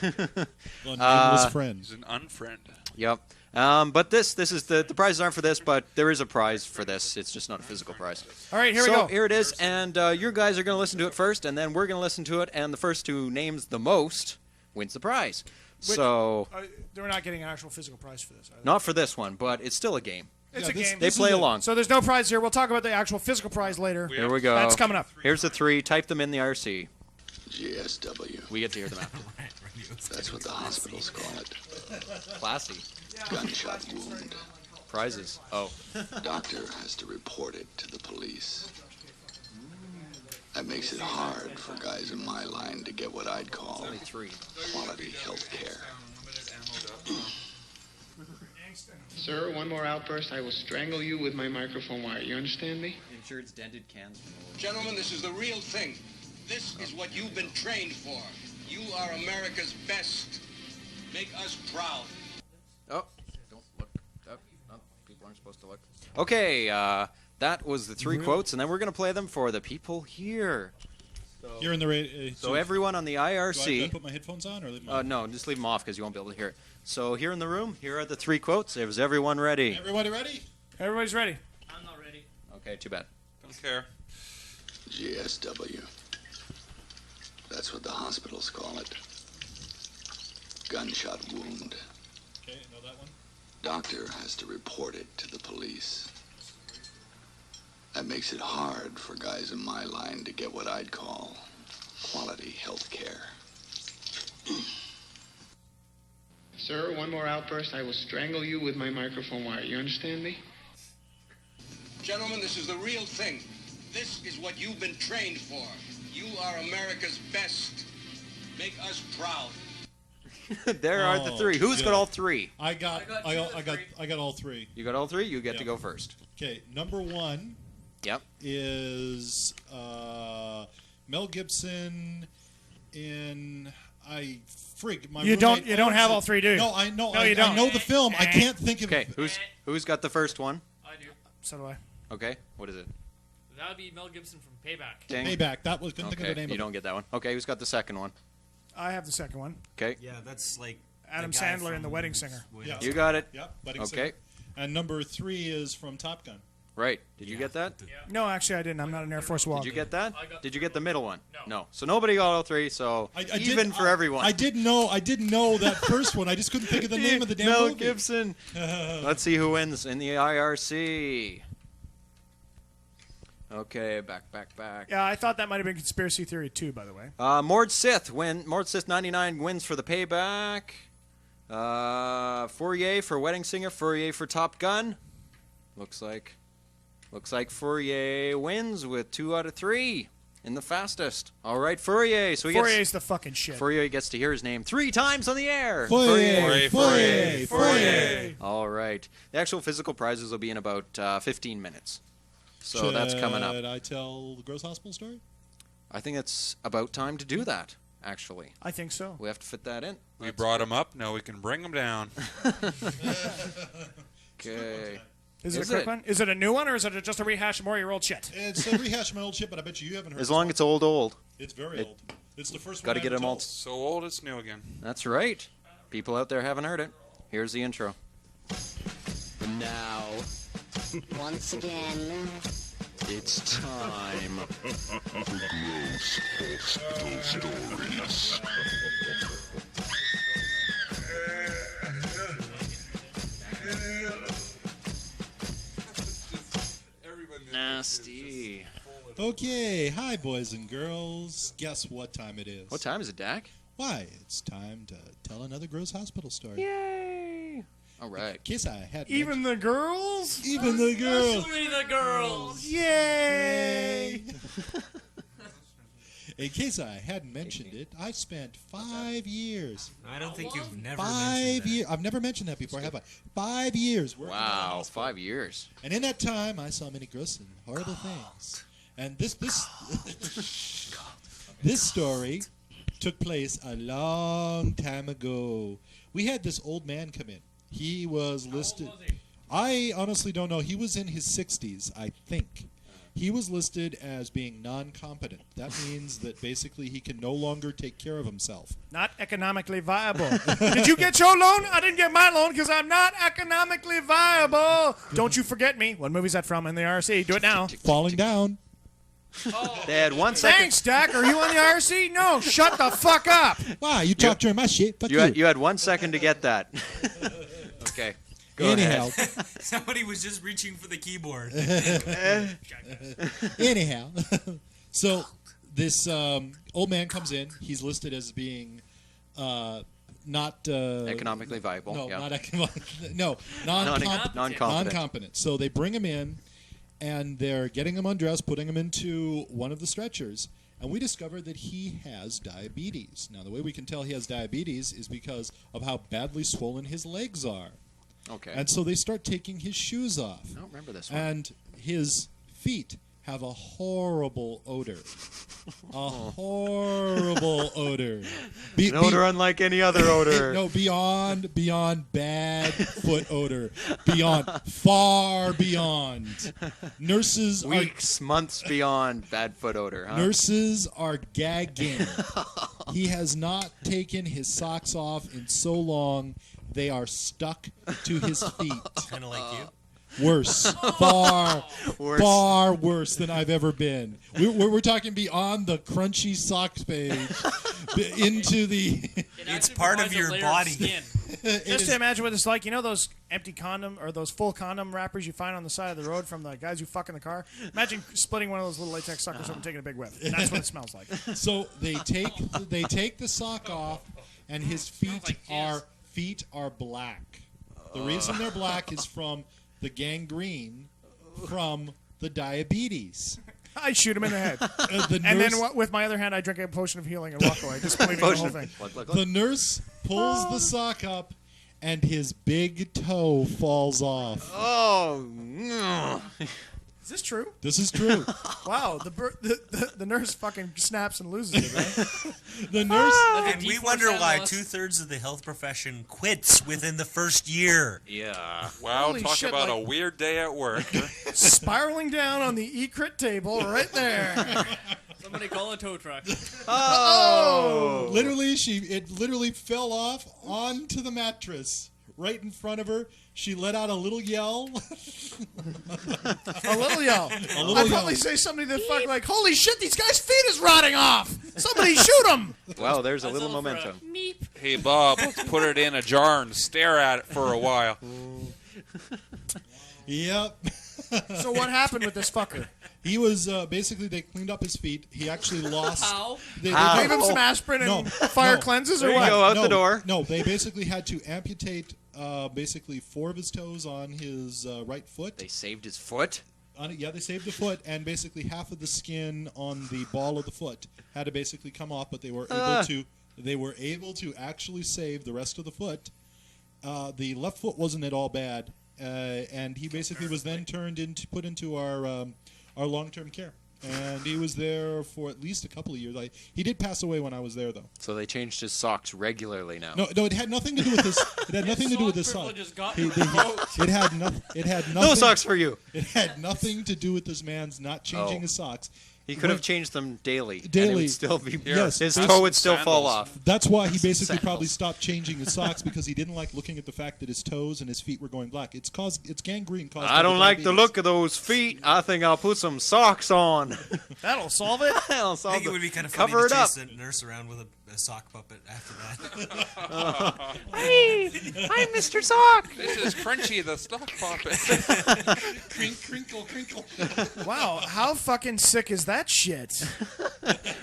The nameless friend. He's an unfriend. Yep. But this is the prizes aren't for this, but there is a prize for this. It's just not a physical prize. All right, here we So go. here it is, and your guys are going to listen to it first, and then we're going to listen to it, and the first who names the most wins the prize. So We're not getting an actual physical prize for this. not for this one, but it's still a game. It's Yeah, a this- game. They play along. So there's no prize here. We'll talk about the actual physical prize later. Here we go. That's coming up. Here's the three. Type them in the IRC. GSW. We get to hear them after. That's what the hospitals call it. Classy. Gunshot wound. Prizes. Oh. Doctor has to report it to the police. That makes it hard for guys in my line to get what I'd call Only three. quality health care. Sir, one more outburst, I will strangle you with my microphone wire. You understand me? Insured's dented cans. Gentlemen, this is the real thing. This is what you've been trained for. You are America's best. Make us proud. Oh, don't look. Oh, people aren't supposed to look. Okay, that was the three quotes, and then we're going to play them for the people here. Here in the radio. So everyone on the Do I IRC. put my headphones on or leave them on? No, just leave them off because you won't be able to hear it. So here in the room, here are the three quotes. Is everyone ready? Everybody ready? Everybody's ready. I'm not ready. Okay, too bad. Don't care. GSW. That's what the hospitals call it. Gunshot wound. Okay, know that one? Doctor has to report it to the police. That makes it hard for guys in my line to get what I'd call quality health care. Sir, one more outburst, I will strangle you with my microphone wire. You understand me? Gentlemen, this is the real thing. This is what you've been trained for. You are America's best. Make us proud. There are the three. Who's got all three? I got all three. You got all three? You get to go first. Okay, number one. Yep. Is Mel Gibson in my You don't roommate have owns all it. three, do you? No, I know. No, I you don't. know the film. I can't think of Okay, it. who's got the first one? I do. So do I. Okay, what is it? That would be Mel Gibson from Payback. Dang. Payback. That was couldn't think of the Okay, name you of don't get that one. Okay, who's got the second one? I have the second one. Okay. Yeah, that's like Adam the guy Sandler in from The Wedding Singer. Yeah. You got it. Yep. Wedding Okay. Singer. And number three is from Top Gun. Right. Did you get that? No, actually, I didn't. I'm not an Air Force walk. Did you get that? Did you get the middle one? No. So nobody got all three. So I even did, for everyone. I didn't know that first one. I just couldn't think of the name of the damn Mel movie. Gibson. Let's see who wins in the IRC. Okay, back. Yeah, I thought that might have been conspiracy theory too, by the way. Mord Sith 99 wins for the Payback. Fourier for Wedding Singer. Fourier for Top Gun. Looks like Fourier wins with 2 out of 3 in the fastest. All right, Fourier. So Fourier's the fucking shit. Fourier gets to hear his name 3 times on the air. Fourier. All right. The actual physical prizes will be in about 15 minutes. So that's coming up. Should I tell the Gross Hospital story? I think it's about time to do that, actually. I think so. We have to fit that in. We brought him up. Now we can bring him down. Okay. Is it a quick one? Is it a new one, or is it just a rehash of more of your old shit? It's a rehash of my old shit, but I bet you haven't heard As this long one. as it's old. It's very old. It's the first Gotta one. get them all. So old it's new again. That's right. People out there haven't heard it. Here's the intro. Now, once again, it's time. Gross Hospital Stories. Nasty. Okay, hi boys and girls. Guess what time it is? What time is it, Dak? Why, it's time to tell another gross hospital story. Yay! All right. In case I had Even the girls? Even the girls. Especially the girls. Yay! In case I hadn't mentioned it, I spent 5 years. I don't think you've never 5 mentioned years. I've never mentioned that before, have I? 5 years. Working in a Wow, hospital. 5 years. And in that time, I saw many gross and horrible things. And this this story took place a long time ago. We had this old man come in. He was listed. How old was he? I honestly don't know. He was in his 60s, I think. He was listed as being non-competent. That means that basically he can no longer take care of himself. Not economically viable. Did you get your loan? I didn't get my loan because I'm not economically viable. Don't you forget me. What movie's that from in the RC? Do it now. Falling down. They had 1 second. Thanks, Dak. Are you on the RC? No, shut the fuck up. Wow, you talk during my shit. Fuck You had 1 second to get that. Okay. Go Anyhow. ahead. Somebody was just reaching for the keyboard. Anyhow, so this old man comes in. He's listed as being not Economically viable. No, yeah. not economic. No, non-competent. Non-competent. Non-competent. So they bring him in, and they're getting him undressed, putting him into one of the stretchers, and we discovered that he has diabetes. Now, the way we can tell he has diabetes is because of how badly swollen his legs are. Okay. And so they start taking his shoes off. I don't remember this one. And his feet have a horrible odor. A horrible odor. An odor unlike any other odor. No, beyond bad foot odor. Far beyond. Nurses Weeks, months beyond bad foot odor, huh? Nurses are gagging. He has not taken his socks off in so long. They are stuck to his feet. Kind of like you. Worse. Far worse than I've ever been. We're talking beyond the crunchy socks page into the... It's part of your body. Just to imagine what it's like. You know those empty condom or those full condom wrappers you find on the side of the road from the guys who fuck in the car? Imagine splitting one of those little latex suckers up and taking a big whiff. That's what it smells like. So they take the sock off, and his feet are black. The reason they're black is from the gangrene from the diabetes. I shoot him in the head. And then with my other hand, I drink a potion of healing and walk away, disbelieving the whole thing. The nurse pulls the sock up, and his big toe falls off. Oh, no. Is this true? This is true. Wow, the nurse fucking snaps and loses it, right? The nurse... And we wonder why 2/3 of the health profession quits within the first year. Yeah. Wow, Holy talk shit, about like- a weird day at work. Spiraling down on the e-crit table right there. Somebody call a tow truck. Oh! Literally, it literally fell off onto the mattress right in front of her. She let out a little yell. A little yell. I'd probably say something to the fuck like, "Holy shit, these guys' feet is rotting off! Somebody shoot them!" Wow, there's a little momentum. Hey, Bob, let's put it in a jar and stare at it for a while. Yep. So what happened with this fucker? He was basically they cleaned up his feet. He actually lost. How? They Gave him some aspirin and fire cleanses or There you what? go, out no, the door. No, they basically had to amputate basically 4 of his toes on his right foot. They saved his foot? Yeah, they saved the foot, and basically half of the skin on the ball of the foot had to basically come off, but they were able to actually save the rest of the foot. The left foot wasn't at all bad, and he basically was then put into our long-term care. And he was there for at least a couple of years. He did pass away when I was there, though. So they changed his socks regularly now. No, it had nothing to do with this. It had nothing to do with this sock. It had nothing. No socks for you. It had nothing to do with this man's not changing his socks. He could have changed them daily. And it Daily. would still be, Yes. his toe would still fall off. That's why he basically Sandals. probably stopped changing his socks because he didn't like looking at the fact that his toes and his feet were going black. It's gangrene caused. I don't like the look of those feet. I think I'll put some socks on. That'll solve it. That'll I solve think it it. would be kind of funny Cover to it up. chase a nurse around with a sock puppet after that. Hey, I'm Mr. Sock. This is Crunchy, the stock puppet. Crinkle, crinkle. Wow, how fucking sick is that shit?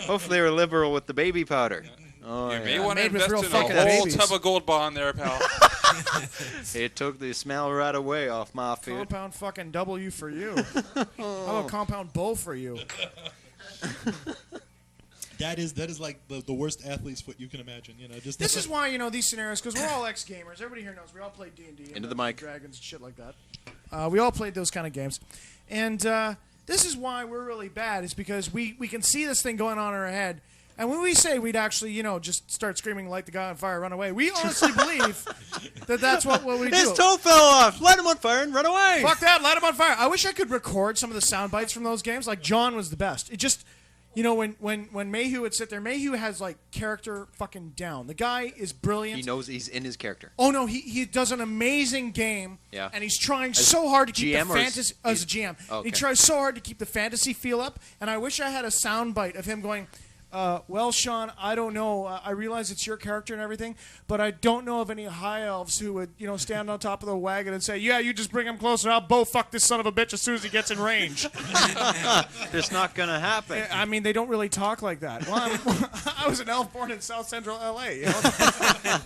Hopefully they were liberal with the baby powder. Oh, You may yeah. want to Made with invest real in a fucking whole babies. tub of Gold Bond there, pal. It took the smell right away off my feet. Compound fucking W for you. How about compound bow for you? That is like the worst athlete's foot you can imagine. You know, just This is why, these scenarios, because we're all ex-gamers. Everybody here knows we all played D&D. Into the mic. Dragons and shit like that. We all played those kind of games. And this is why we're really bad, is because we can see this thing going on in our head. And when we say we'd actually, just start screaming, light the guy on fire, run away, we honestly believe that that's what we do. His toe fell off. Light him on fire and run away. Fuck that, light him on fire. I wish I could record some of the sound bites from those games. Like, John was the best. It just... when Mayhew would sit there, Mayhew has, character fucking down. The guy is brilliant. He knows he's in his character. Oh, no, he does an amazing game. Yeah. And he's trying As so hard to keep GM the or fantasy... As a GM. Oh, okay. He tries so hard to keep the fantasy feel up, and I wish I had a sound bite of him going... well, Sean, I don't know. I realize it's your character and everything, but I don't know of any high elves who would, stand on top of the wagon and say, "Yeah, you just bring him closer. I'll bow fuck this son of a bitch as soon as he gets in range." It's not gonna happen. I mean, they don't really talk like that. Well, I was an elf born in South Central LA.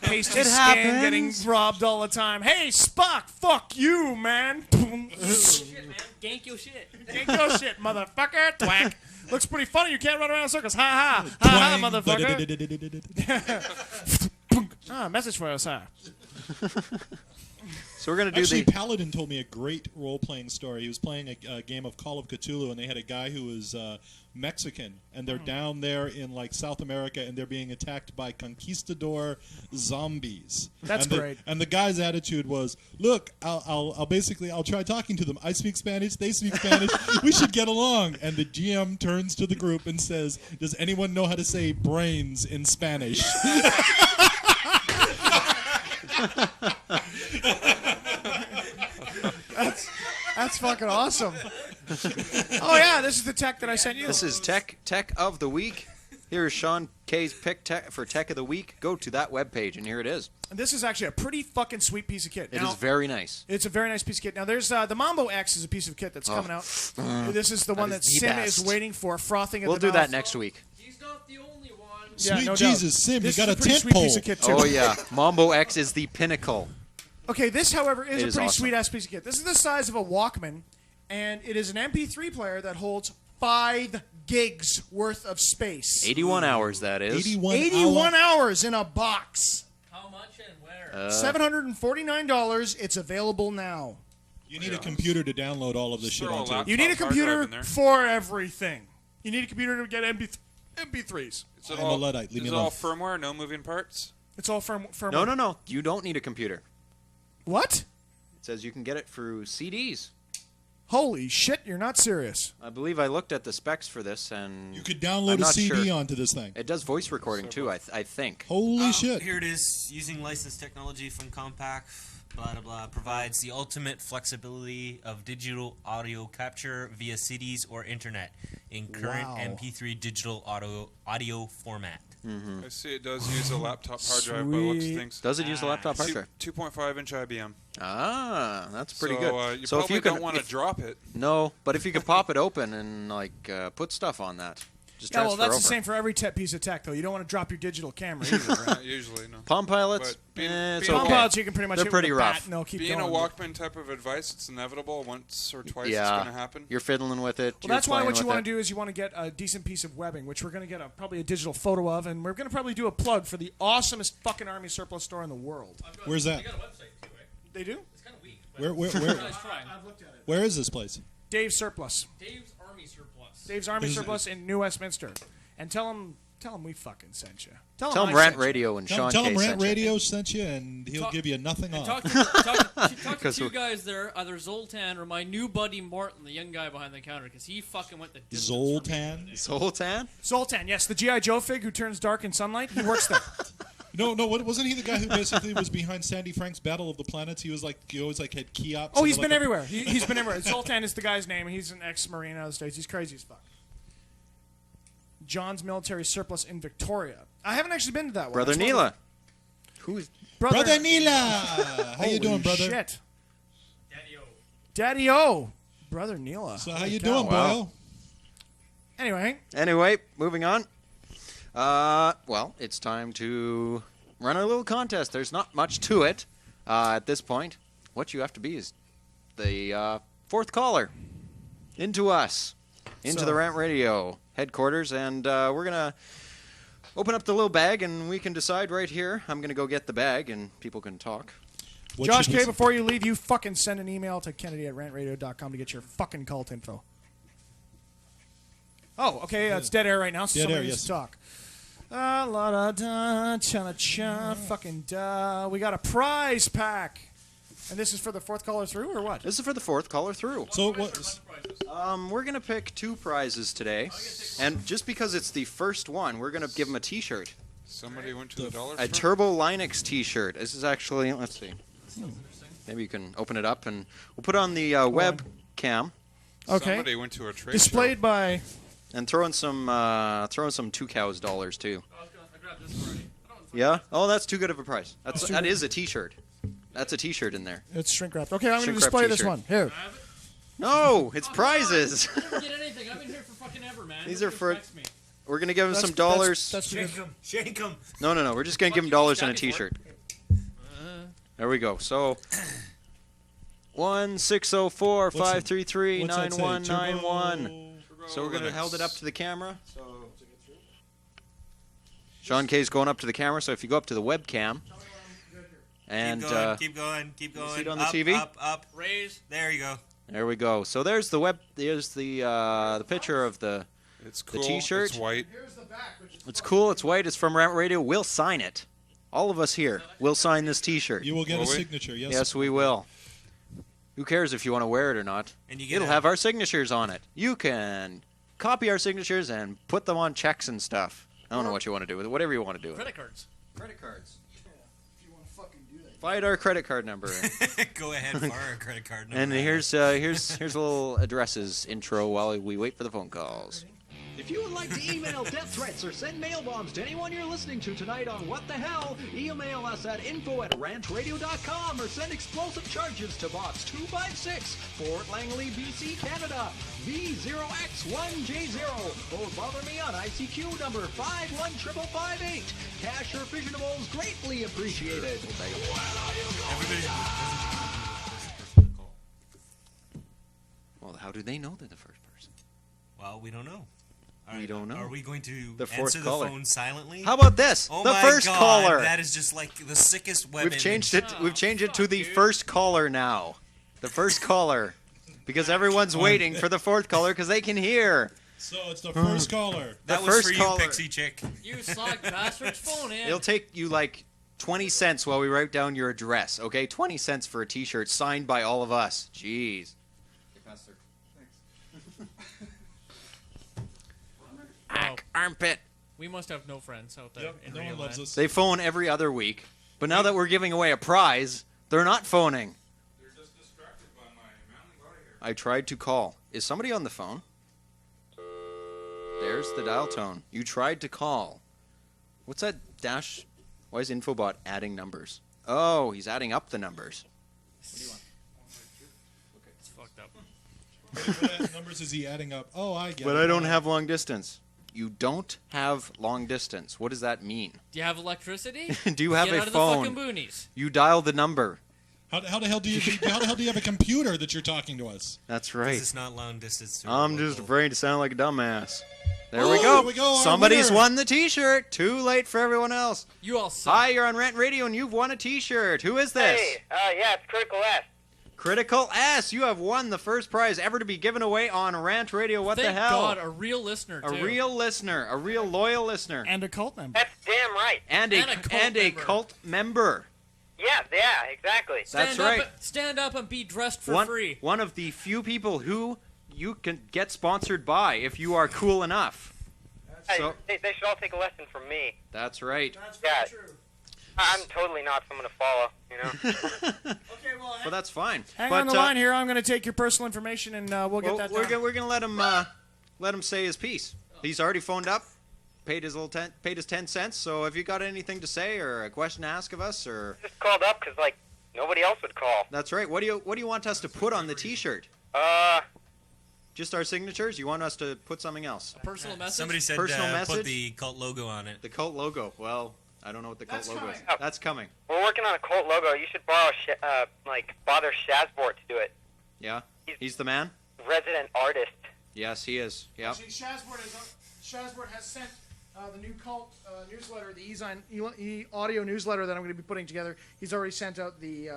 Pasty It skin, happens. getting robbed all the time. Hey, Spock, fuck you, man. Shit, man. Gank your shit. Gank your shit, motherfucker. Thwack. Looks pretty funny. You can't run around in circles. Ha ha. Ha ha, motherfucker. Message for us, huh? So we're gonna do Actually, the. Paladin told me a great role-playing story. He was playing a game of Call of Cthulhu, and they had a guy who was Mexican, and they're down there in South America, and they're being attacked by conquistador zombies. That's great. And the guy's attitude was, "Look, I'll try talking to them. I speak Spanish, they speak Spanish. We should get along." And the GM turns to the group and says, "Does anyone know how to say brains in Spanish?" That's fucking awesome. Oh yeah, this is the tech that I sent you. This is Tech of the Week. Here is Sean K's pick for Tech of the Week. Go to that webpage, and here it is. And this is actually a pretty fucking sweet piece of kit. It is very nice. It's a very nice piece of kit. Now, there's the Mambo X is a piece of kit that's coming out. This is the one that is the Sim best. is waiting for, frothing at We'll the do mouth. that next week. He's not the only one. Yeah, Sweet no doubt. Jesus, Sim, This you got is a pretty tent sweet pole. piece of kit too. Oh yeah, Mambo X is the pinnacle. Okay, this, however, is It a is pretty awesome. sweet ass piece of kit. This is the size of a Walkman, and it is an MP3 player that holds 5 gigs worth of space. 81 hours, that is. 81 hours in a box. How much and where? $749. It's available now. You need a computer to download all of this shit Throw a onto. laptop You need a hard drive computer in there. for everything. You need a computer to get MP3s. Is it I'm a all, Luddite. Leave is me it all alone. firmware, no moving parts? It's all firmware. No. You don't need a computer. What? It says you can get it through CDs. Holy shit, you're not serious. I believe I looked at the specs for this, and You could download I'm a not CD sure. onto this thing. It does voice recording too. I think. Holy shit. Here it is. Using licensed technology from Compaq, blah, blah, blah, provides the ultimate flexibility of digital audio capture via CDs or internet in current Wow. MP3 digital audio format. I see it does use a laptop hard drive by the looks of Sweet. things. Does it use a laptop hard drive? 2.5-inch IBM. Ah, that's pretty so, good. You So if probably you could, don't want to drop it. No, but if you could pop it open and put stuff on that, just Yeah, well, transfer that's over. the same for every piece of tech, though. You don't want to drop your digital camera either, right? Not usually, no. Palm Pilots, But being- it's being a Palm okay. Pilots, you can pretty much They're hit pretty with a bat rough. and they'll keep Being going. a Walkman type of advice, it's inevitable. Once or twice it's Yeah, going to happen. you're fiddling with it. Well, you're that's why playing what you with want it. to do is you want to get a decent piece of webbing, which we're going to get probably a digital photo of, and we're going to probably do a plug for the awesomest fucking Army surplus store in the world. Where's that? They got a website too, right? They do? It's kind of weak. Where Nice try. I've looked at it. where is this place? Dave's Surplus. Dave's Army Surplus. Dave's Army Is it- Surplus in New Westminster. And tell them Tell him we fucking sent you. Tell I him Rant sent you. Radio and Sean Tell K him Rant sent you. Radio sent you, and he'll give you nothing off. Talk to two guys there, either Zoltan or my new buddy Martin, the young guy behind the counter, because he fucking went the distance. Zoltan? Zoltan? Zoltan, yes, the G.I. Joe fig who turns dark in sunlight. He works there. No, wasn't he the guy who basically was behind Sandy Frank's Battle of the Planets? He was like, he always like had kiosks. Oh, he's been everywhere. He's been everywhere. Zoltan is the guy's name. He's an ex-Marine out of the States. He's crazy as fuck. John's Military Surplus in Victoria. I haven't actually been to that one. Brother Neela. Who's Brother Neela? How you doing, brother? Shit. Daddy-O. Brother Neela. So how you doing, Boyle? Anyway, moving on. Well, it's time to run a little contest. There's not much to it at this point. What you have to be is the fourth caller into us, into the Rant Radio headquarters, and we're going to open up the little bag, and we can decide right here. I'm going to go get the bag, and people can talk. Josh K., before you leave, you fucking send an email to Kennedy@rantradio.com to get your fucking cult info. Oh, okay, it's dead air right now, so somebody needs to talk. La da da, cha cha, fucking da. We got a prize pack. And this is for the fourth caller through, or what? This is for the fourth caller through. So what? We're going to pick two prizes today. And just because it's the first one, we're going to give them a T-shirt. Somebody went to the dollar A store? Turbo Linux T-shirt. This is actually, let's see. Maybe you can open it up, and we'll put it on the webcam. Okay. Somebody went to a trade Displayed by... And throw in some Two Cows dollars too. Yeah. Oh, that's too good of a price. That is a T-shirt. That's a T-shirt in there. It's shrink wrapped. Okay, I'm going to Shrink-wrapped display this t-shirt. one. Here. No, it's prizes. I never get anything. I've been here for fucking ever, man. These Nobody are for. respects me. We're gonna give them some dollars. That's Shake them. No. We're just gonna give them dollars and a T-shirt. There we go. So 1-604-533-9191. So we're gonna hold it up to the camera. So Sean K's going up to the camera. So if you go up to the webcam, and keep going. see it on the TV? Up. Raise. There you go. There we go. So there's the There's the picture of the cool. T-shirt. It's white. It's cool. It's white. It's from Rant Radio. We'll sign it. All of us here will sign this T-shirt. You will get a signature. Yes. Yes, we will. Who cares if you want to wear it or not? And you get It'll have our signatures on it. You can copy our signatures and put them on checks and stuff. I don't know what you want to do with it. Whatever you want to do with it. Credit cards. Credit cards. Find our credit card number. Go ahead, fire our credit card number. And here's a little addresses intro while we wait for the phone calls. If you would like to email death threats or send mail bombs to anyone you're listening to tonight on What the Hell, email us at info@rantradio.com or send explosive charges to Box 256, Fort Langley, BC, Canada, V0X1J0, or bother me on ICQ number 51558. Cash or fissionables greatly appreciated. Well, how do they know they're the first person? Well, we don't know. We don't know. Are we going to The fourth answer caller. the phone silently? How about this? Oh The my first God, caller. That is just like the sickest weapon. We've changed it to the first caller now. The first caller. Because everyone's waiting for the fourth caller because they can hear. So it's the first caller. That The was first for you, caller. Pixie Chick. You slag bastards, phone in. It'll take you like 20 cents while we write down your address, okay? 20 cents for a T-shirt signed by all of us. Jeez. Armpit. We must have no friends out there. Yep, in no real one loves life. us. They phone every other week. But now that we're giving away a prize, they're not phoning. They're just distracted by my mountain guard here. I tried to call. Is somebody on the phone? There's the dial tone. You tried to call. What's that dash? Why is Infobot adding numbers? Oh, he's adding up the numbers. What do you want? It's fucked up. What numbers is he adding up? Oh, I get it. But I don't have long distance. You don't have long distance. What does that mean? Do you have electricity? Do you have Get a out of phone? the fucking boonies. You dial the number. How the hell do you have a computer that you're talking to us? That's right. It's not long distance. I'm just afraid to sound like a dumbass. There Oh, we go. there we go, our Somebody's winner. won the T-shirt. Too late for everyone else. You all suck. Hi, you're on Rant Radio and you've won a T-shirt. Who is this? Hey, yeah, it's Critical S. Critical S, you have won the first prize ever to be given away on Rant Radio. What Thank the hell? God, a real listener, too. A real listener, a real loyal listener. And a cult member. That's damn right. And a cult member. Yeah, exactly. That's right. Stand up and be dressed for free. One of the few people who you can get sponsored by if you are cool enough. Hey, they should all take a lesson from me. That's right. That's very true. I'm totally not someone to follow, you know. Well, that's fine. Hang on the line here. I'm going to take your personal information, and we'll get that done. We're gonna let him say his piece. He's already phoned up, paid his 10 cents. So if you got anything to say or a question to ask of us, or just called up because like nobody else would call. That's right. What do you want us to put on the T-shirt? Just our signatures? You want us to put something else? A personal message? Somebody said personal message? Put the cult logo on it. The cult logo. Well, I don't know what the cult logo is. That's coming. We're working on a cult logo. You should borrow bother Shazbort to do it. Yeah? He's the man? Resident artist. Yes, he is. Yeah. Actually, Shazbort has sent the new cult newsletter, the audio newsletter that I'm going to be putting together. He's already sent out the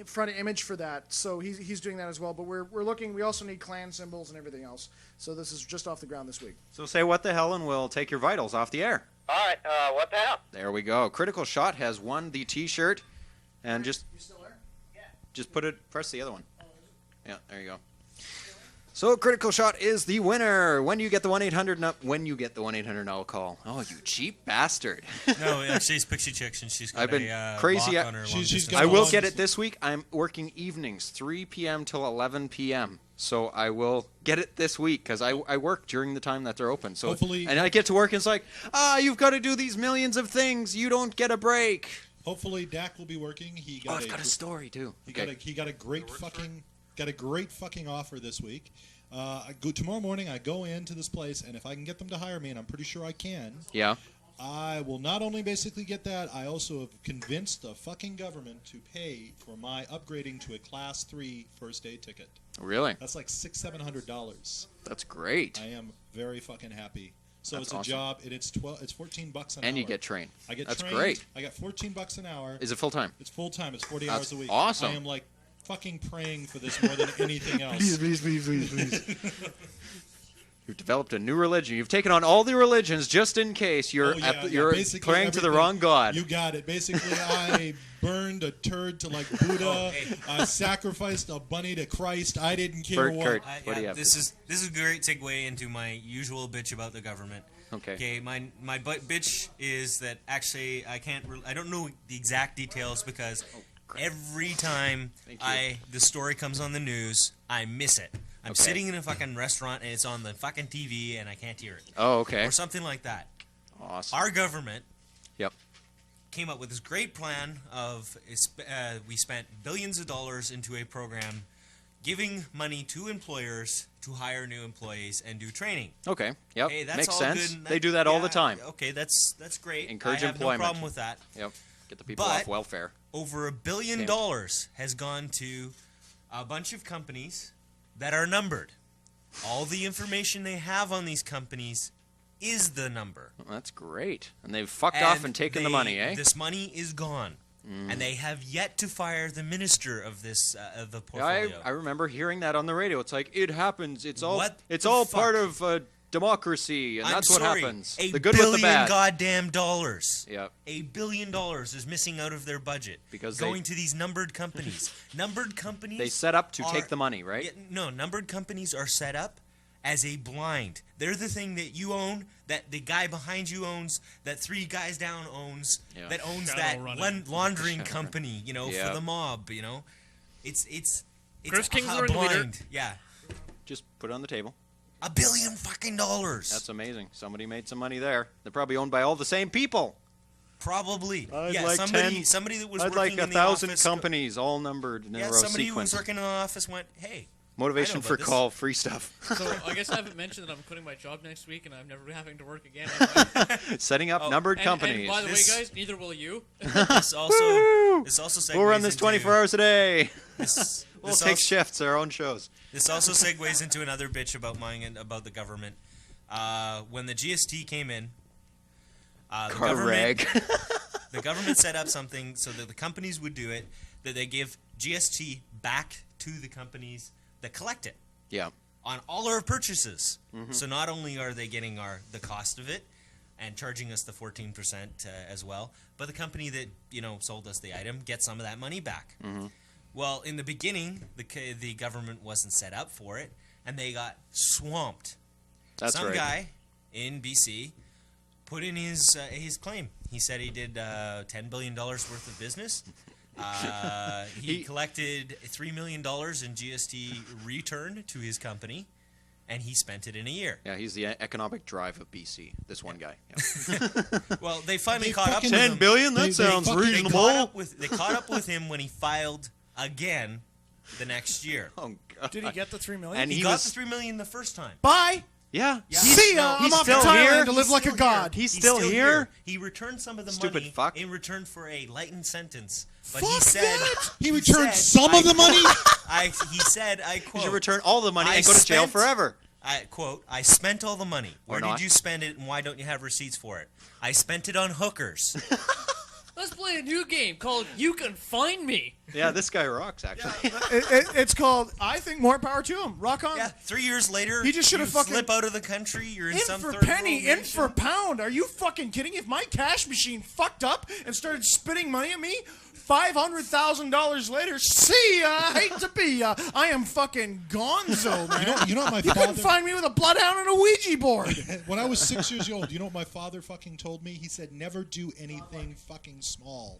front image for that, so he's doing that as well. But we're looking. We also need clan symbols and everything else. So this is just off the ground this week. So say what the hell, and we'll take your vitals off the air. All right. What the hell? There we go. Critical Shot has won the T-shirt, and You still there? Yeah. just press the other one. Yeah, there you go. So Critical Shot is the winner. When you get the 1-800 now call. Oh, you cheap bastard. No, she's Pixie Chicks, and she's got I've been a crazy. lock on her long distance. I will get it this week. I'm working evenings, 3 p.m. till 11 p.m. So I will get it this week because I work during the time that they're open. So Hopefully, and I get to work and it's like, you've got to do these millions of things. You don't get a break. Hopefully, Dak will be working. I've got a story too. He got a great fucking offer this week. Tomorrow morning, I go into this place, and if I can get them to hire me, and I'm pretty sure I can. Yeah. I will not only basically get that, I also have convinced the fucking government to pay for my upgrading to a Class 3 first aid ticket. Really? That's like $600-700. That's great. I am very fucking happy. So That's it's a awesome. job, and it's $14 an hour. And you get trained. I get That's trained. great. I got $14 an hour. Is it full time? It's full time. It's 40 That's hours a week. awesome. I am like fucking praying for this more than anything else. Please. You've developed a new religion. You've taken on all the religions just in case you're praying to the wrong god. You got it. Basically, I burned a turd to like Buddha. I sacrificed a bunny to Christ. I didn't care what. Kurt, what do you have? This is a great segue into my usual bitch about the government. Okay. Okay. My bitch is that actually I don't know the exact details because every time the story comes on the news, I miss it. I'm sitting in a fucking restaurant and it's on the fucking TV and I can't hear it. Oh, okay. Or something like that. Awesome. Our government Yep. came up with this great plan of we spent billions of dollars into a program giving money to employers to hire new employees and do training. Okay. Yep. Hey, that's Makes all sense. good. They do that all the time. Okay, that's great. Encourage I have employment. no problem with that. Yep. Get the people But off welfare. over $1 billion has gone to a bunch of companies that are numbered. All the information they have on these companies is the number. Well, that's great. And they've fucked off and taken the money, eh? This money is gone. And they have yet to fire the minister of this of the Yeah, portfolio. I remember hearing that on the radio. It's like, it happens. It's all What it's the all fuck? part of democracy, and I'm that's sorry, what happens. $1 The good with the bad. goddamn dollars. Yep. $1 billion is missing out of their budget Because going to these numbered companies. Numbered companies. They set up to are- take the money, right? Yeah, no, numbered companies are set up as a blind. They're the thing that you own, that the guy behind you owns, that 3 guys down owns, Yeah. that owns Shadow that running. laundering company, Yeah. for the mob, It's Chris King's a the ringleader. blind. Yeah. Just put it on the table. $1 billion fucking dollars. That's amazing. Somebody made some money there. They're probably owned by all the same people. Probably. I'd yeah, like somebody that was I'd working like in 1,000 the office. companies all numbered in a row Somebody who was sequence. working in the office went, hey. Motivation I know for about this. call, free stuff. So I guess I haven't mentioned that I'm quitting my job next week and I'm never having to work again. Setting up numbered companies. And by the way, guys, neither will you. This also segues We'll run this 24 hours a day. We'll this take also- shifts, our own shows. This also segues into another bitch about mine and about the government. When the GST came in, the government set up something so that the companies would do it. that they give GST back to the companies that collect it. Yeah. On all our purchases. So not only are they getting the cost of it and charging us the 14% as well, but the company that sold us the item gets some of that money back. Well, in the beginning, the government wasn't set up for it, and they got swamped. That's Some right. guy in BC put in his claim. He said he did $10 billion worth of business. He collected $3 million in GST return to his company, and he spent it in a year. Yeah, he's the economic drive of BC. This one guy. Well, they finally caught up with 10 him. billion? That sounds reasonable. They caught up with him when he filed again the next year. Oh, God. Did he get the $3 million? And he got the $3 million the first time. Bye. Yeah. See ya. I'm off to Thailand to live like a god. He's still here? He returned some of the Stupid money fuck. in return for a lightened sentence. But Fuck he said that. He returned some of the money? He said, I quote, You should return all the money and go to jail forever. I quote, I spent all the money. Where Or not. did you spend it, and why don't you have receipts for it? I spent it on hookers. Let's play a new game called You Can Find Me. Yeah, this guy rocks, actually. It's called, I think, more power to him. Rock on. Yeah, 3 years later, He just should have you fucking slip out of the country. You're in in some for third penny, world in for pound. Are you fucking kidding? If my cash machine fucked up and started spitting money at me, $500,000 later, see ya. I hate to be ya. I am fucking gonzo, man. You know what my You father... couldn't find me with a bloodhound and a Ouija board. When I was 6 years old, you know what my father fucking told me? He said, never do anything fucking small.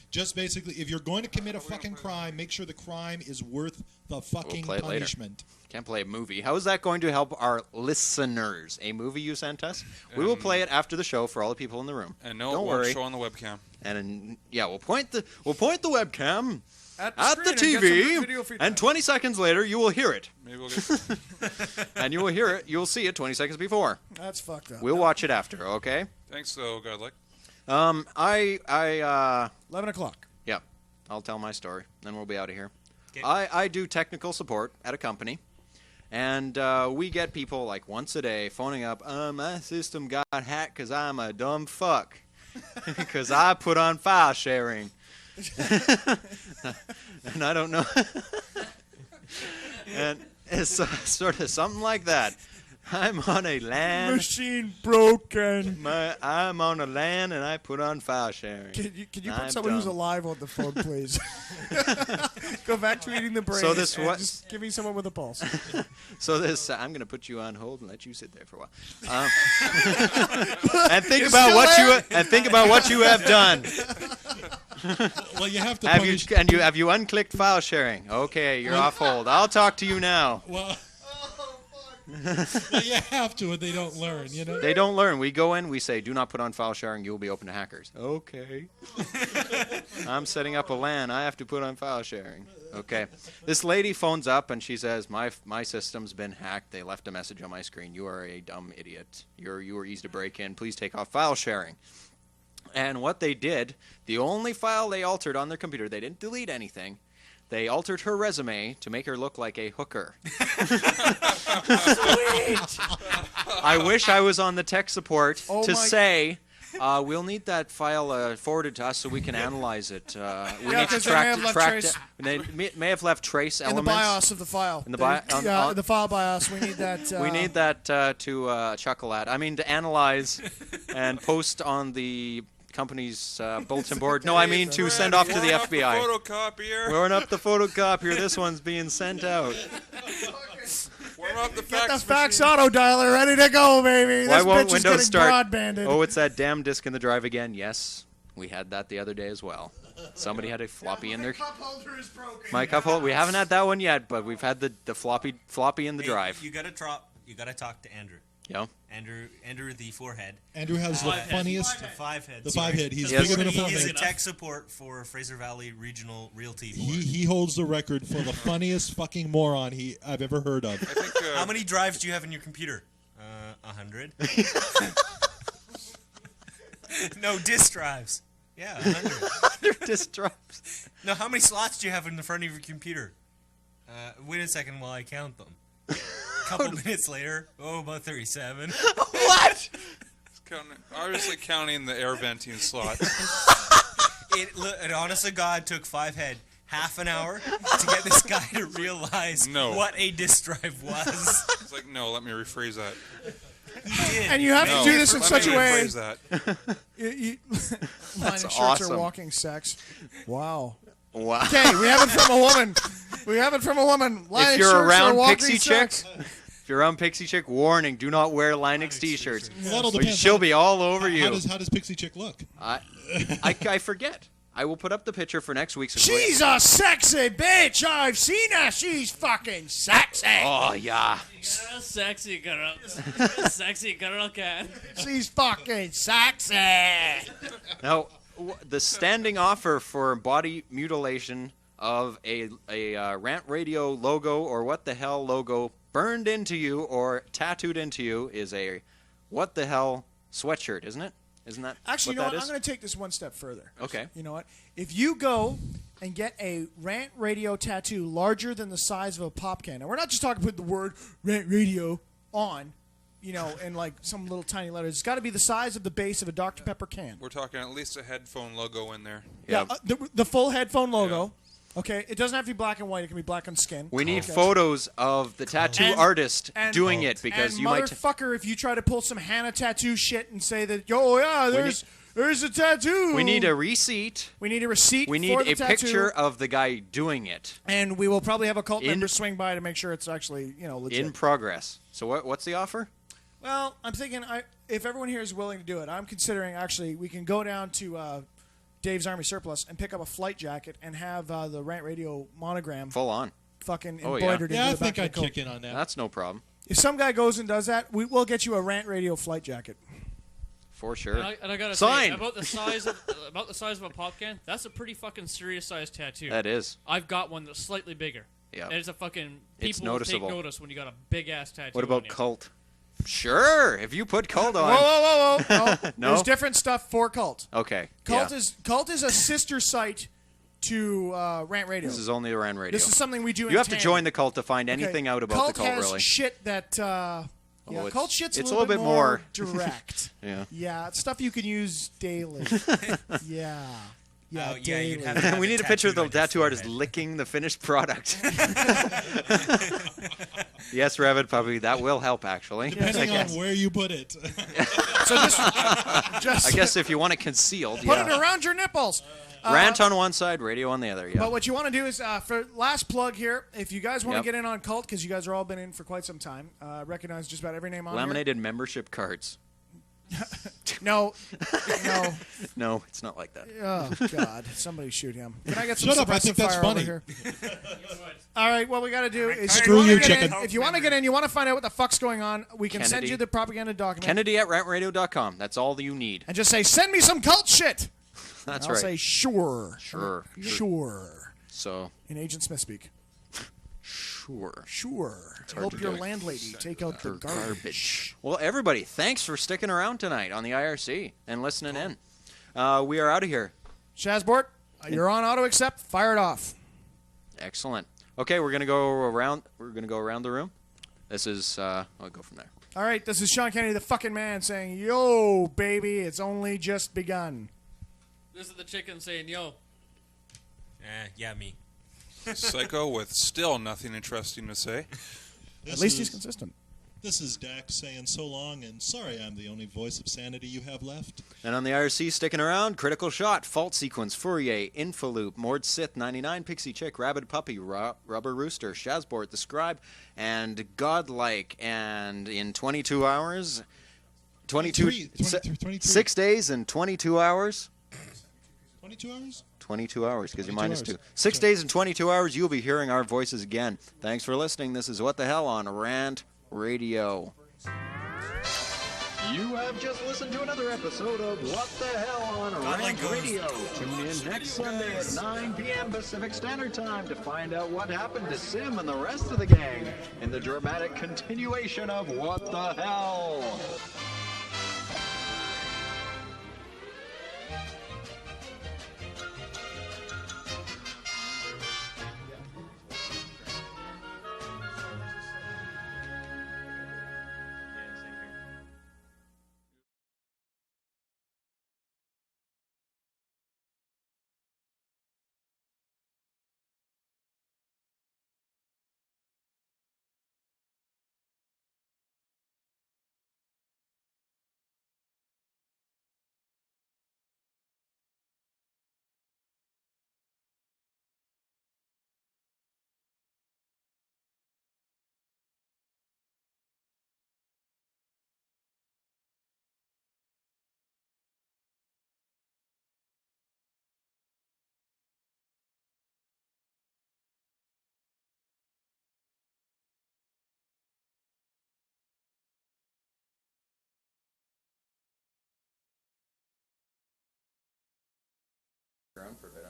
Just basically, if you're going to commit a fucking crime, make sure the crime is worth the fucking play it later. punishment. Can't play a movie. How is that going to help our listeners? A movie you sent us? We will play it after the show for all the people in the room. And no, Don't it won't worry. show on the webcam. And we'll point the webcam At at screen the and get some good video TV, feedback. and 20 seconds later you will hear it. Maybe we'll get... And you will hear it. You will see it 20 seconds before. That's fucked up. We'll watch it after. Okay. Thanks, though, Godlike. 11 o'clock. Yeah, I'll tell my story. Then we'll be out of here. Okay. I do technical support at a company. And we get people like once a day phoning up, my system got hacked because I'm a dumb fuck. Because I put on file sharing. And I don't know. And it's sort of something like that. I'm on a LAN. Machine broken. I'm on a LAN and I put on file sharing. Can you put I'm someone who's dumb. alive on the phone, please? Go back to eating the brain. So this and what- just give me someone with a pulse. So this, I'm going to put you on hold and let you sit there for a while, and think about what you have done. Well, you have to Have punish... you unclicked file sharing? Okay, you're off hold. I'll talk to you now. Well, well, you have to, and they don't learn, you know? They don't learn. We go in, we say, do not put on file sharing. You will be open to hackers. Okay. I'm setting up a LAN. I have to put on file sharing. Okay. This lady phones up and she says, my system's been hacked. They left a message on my screen. You are a dumb idiot. You were easy to break in. Please take off file sharing. And what they did, the only file they altered on their computer, they didn't delete anything. They altered her resume to make her look like a hooker. I wish I was on the tech support to say, we'll need that file forwarded to us so we can analyze it. We need to 'cause they may have left trace- They may have left trace In the elements. BIOS of the file. In the the file BIOS, we need that. We need that to chuckle at. I mean, to analyze and post on the company's bulletin board. No, I mean to send off to the FBI. Photocopier. Warm up the photocopier. This one's being sent out. Warm up the Get the fax fax machine. auto dialer ready to go, baby. Why This won't bitch is Windows getting start? broadbanded. Oh, it's that damn disk in the drive again. Yes, we had that the other day as well. Somebody had a floppy in their. Cup holder is broken. My cup holder. We haven't had that one yet, but we've had the floppy in the Hey, drive. You gotta talk to Andrew. Yeah. Andrew the forehead. Andrew has the funniest... The five head. The sorry. 5 head. He's Yes. bigger than a He 5 is a head. tech support for Fraser Valley Regional Realty Board. He holds the record for the funniest fucking moron I've ever heard of. How many drives do you have in your computer? 100. No, disk drives. Yeah, 100. Disk drives. No, how many slots do you have in the front of your computer? Wait a second while I count them. A couple minutes later, about 37. What? Obviously counting the air venting slots. It honest to God took 5 head half an hour to get this guy to realize what a disk drive was. It's like, no, let me rephrase that. He did. And you have to do this in Let such me a way. rephrase that. Mine and shirts awesome. are walking sex. Wow. Wow. Okay, we have it from a woman. We have it from a woman. Lion If you're shirts around are walking Pixie Chick, sex. if you're around Pixie Chick, warning: do not wear Linux T-shirts. Well, that'll Or depend. she'll be all over you. How does Pixie Chick look? I forget. I will put up the picture for next week's. She's a sexy bitch. I've seen her. She's fucking sexy. Oh yeah. Yeah, sexy girl. Sexy girl can. She's fucking sexy. Now, the standing offer for body mutilation of a Rant Radio logo or What the Hell logo burned into you or tattooed into you is a What the Hell sweatshirt, isn't it? Isn't that Actually, you what know that what? is? I'm going to take this one step further. Okay. You know what? If you go and get a Rant Radio tattoo larger than the size of a pop can, and we're not just talking about the word Rant Radio on, you know, in like some little tiny letters. It's got to be the size of the base of a Dr. Pepper can. We're talking at least a headphone logo in there. Yeah, the full headphone logo. Okay, it doesn't have to be black and white. It can be black on skin. We need Okay. photos of the tattoo artist doing it because and you might. motherfucker, if you try to pull some Hannah tattoo shit and say that, yo, yeah, there's a tattoo. We need a receipt. We need a receipt. We need for the a tattoo, picture of the guy doing it and we will probably have a cult member swing by to make sure it's actually, you know, legit. in progress. So what's the offer? Well, I'm thinking if everyone here is willing to do it, I'm considering actually we can go down to Dave's Army Surplus and pick up a flight jacket and have the Rant Radio monogram Full on. fucking Oh, embroidered Yeah, I into the back think of the I'd coat. kick in on that. That's no problem. If some guy goes and does that, we'll get you a Rant Radio flight jacket. For sure. And I gotta Sign. say about the size of a pop can. That's a pretty fucking serious sized tattoo. That is. I've got one that's slightly bigger. Yeah. And it's a fucking It's people will take noticeable. notice when you got a big ass tattoo. What on about you. cult? Sure, if you put cult on. Whoa. No. No? There's different stuff for Cult. Okay. Cult yeah. is a sister site to Rant Radio. This is only the Rant Radio. This is something we do in You have to tandem. join the cult to find anything out about Cult the cult, has really. shit that it's- Cult shit's it's a little bit more more direct. Yeah. Yeah, it's stuff you can use daily. Yeah. Yeah, Oh, yeah, daily. you'd have to have we it need a picture of the tattooed on your tattoo artist forehead. licking the finished product. Yes, Rabbit Puppy, that will help, actually. Depending I on guess. where you put it. So just I guess if you want it concealed, put yeah. it around your nipples. Rant on one side, radio on the other, yeah. But what you want to do is, for last plug here, if you guys want to Yep. get in on Cult, because you guys are all been in for quite some time, recognize just about every name on Laminated membership cards. here. No. No, it's not like that. Oh, God. Somebody shoot him. Can I get some Shut up, I suppressive think that's fire over funny. here? All right, what we got to do is Screw you, chicken. if you want to get in, you want to find out what the fuck's going on, we can send Kennedy. you the propaganda document. Kennedy at rantradio.com. That's all that you need. And just say, send me some cult shit. That's I'll right. say, sure. Sure. So. In Agent Smith speak. Sure. Sure. hard Help to your do. landlady take out the garbage. Well, everybody, thanks for sticking around tonight on the IRC and listening in. We are out of here. Shazbort, you're on auto accept. Fire it off. Excellent. Okay, we're gonna go around. We're gonna go around the room. This is. I'll go from there. All right, this is Sean Kennedy, the fucking man, saying, "Yo, baby, it's only just begun." This is the chicken saying, "Yo." Yeah, me. Syco with still nothing interesting to say. At least he's consistent. This is Dak saying so long, and sorry I'm the only voice of sanity you have left. And on the IRC, sticking around, Critical Shot, Fault Sequence, Fourier, Infoloop, Mord Sith, 99, Pixie Chick, Rabid Puppy, Rubber Rooster, Shazbort, The Scribe, and Godlike. And in 22 hours, 23. 6 days and 22 hours. 22 hours? 22 hours, because you're 22 minus hours. 2. 6 days and 22 hours, you'll be hearing our voices again. Thanks for listening. This is What the Hell on Rant Radio. You have just listened to another episode of What the Hell on Rant Radio. Tune in next Sunday at 9 p.m. Pacific Standard Time to find out what happened to Sim and the rest of the gang in the dramatic continuation of What the Hell.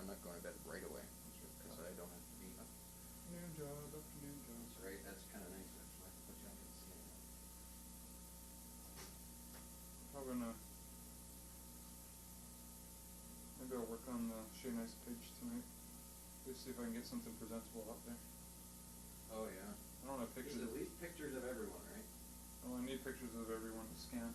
I'm not going to bed right away because I don't have to be up. Ninja, Dr. Ninja. That's right. That's kind of nice. Actually, I can put you on the scale. Probably gonna. Maybe I'll work on the Shay Nice page tonight. Let's see if I can get something presentable out there. Oh yeah. I don't have pictures. There's at least pictures of everyone, right? Oh, I need pictures of everyone to scan.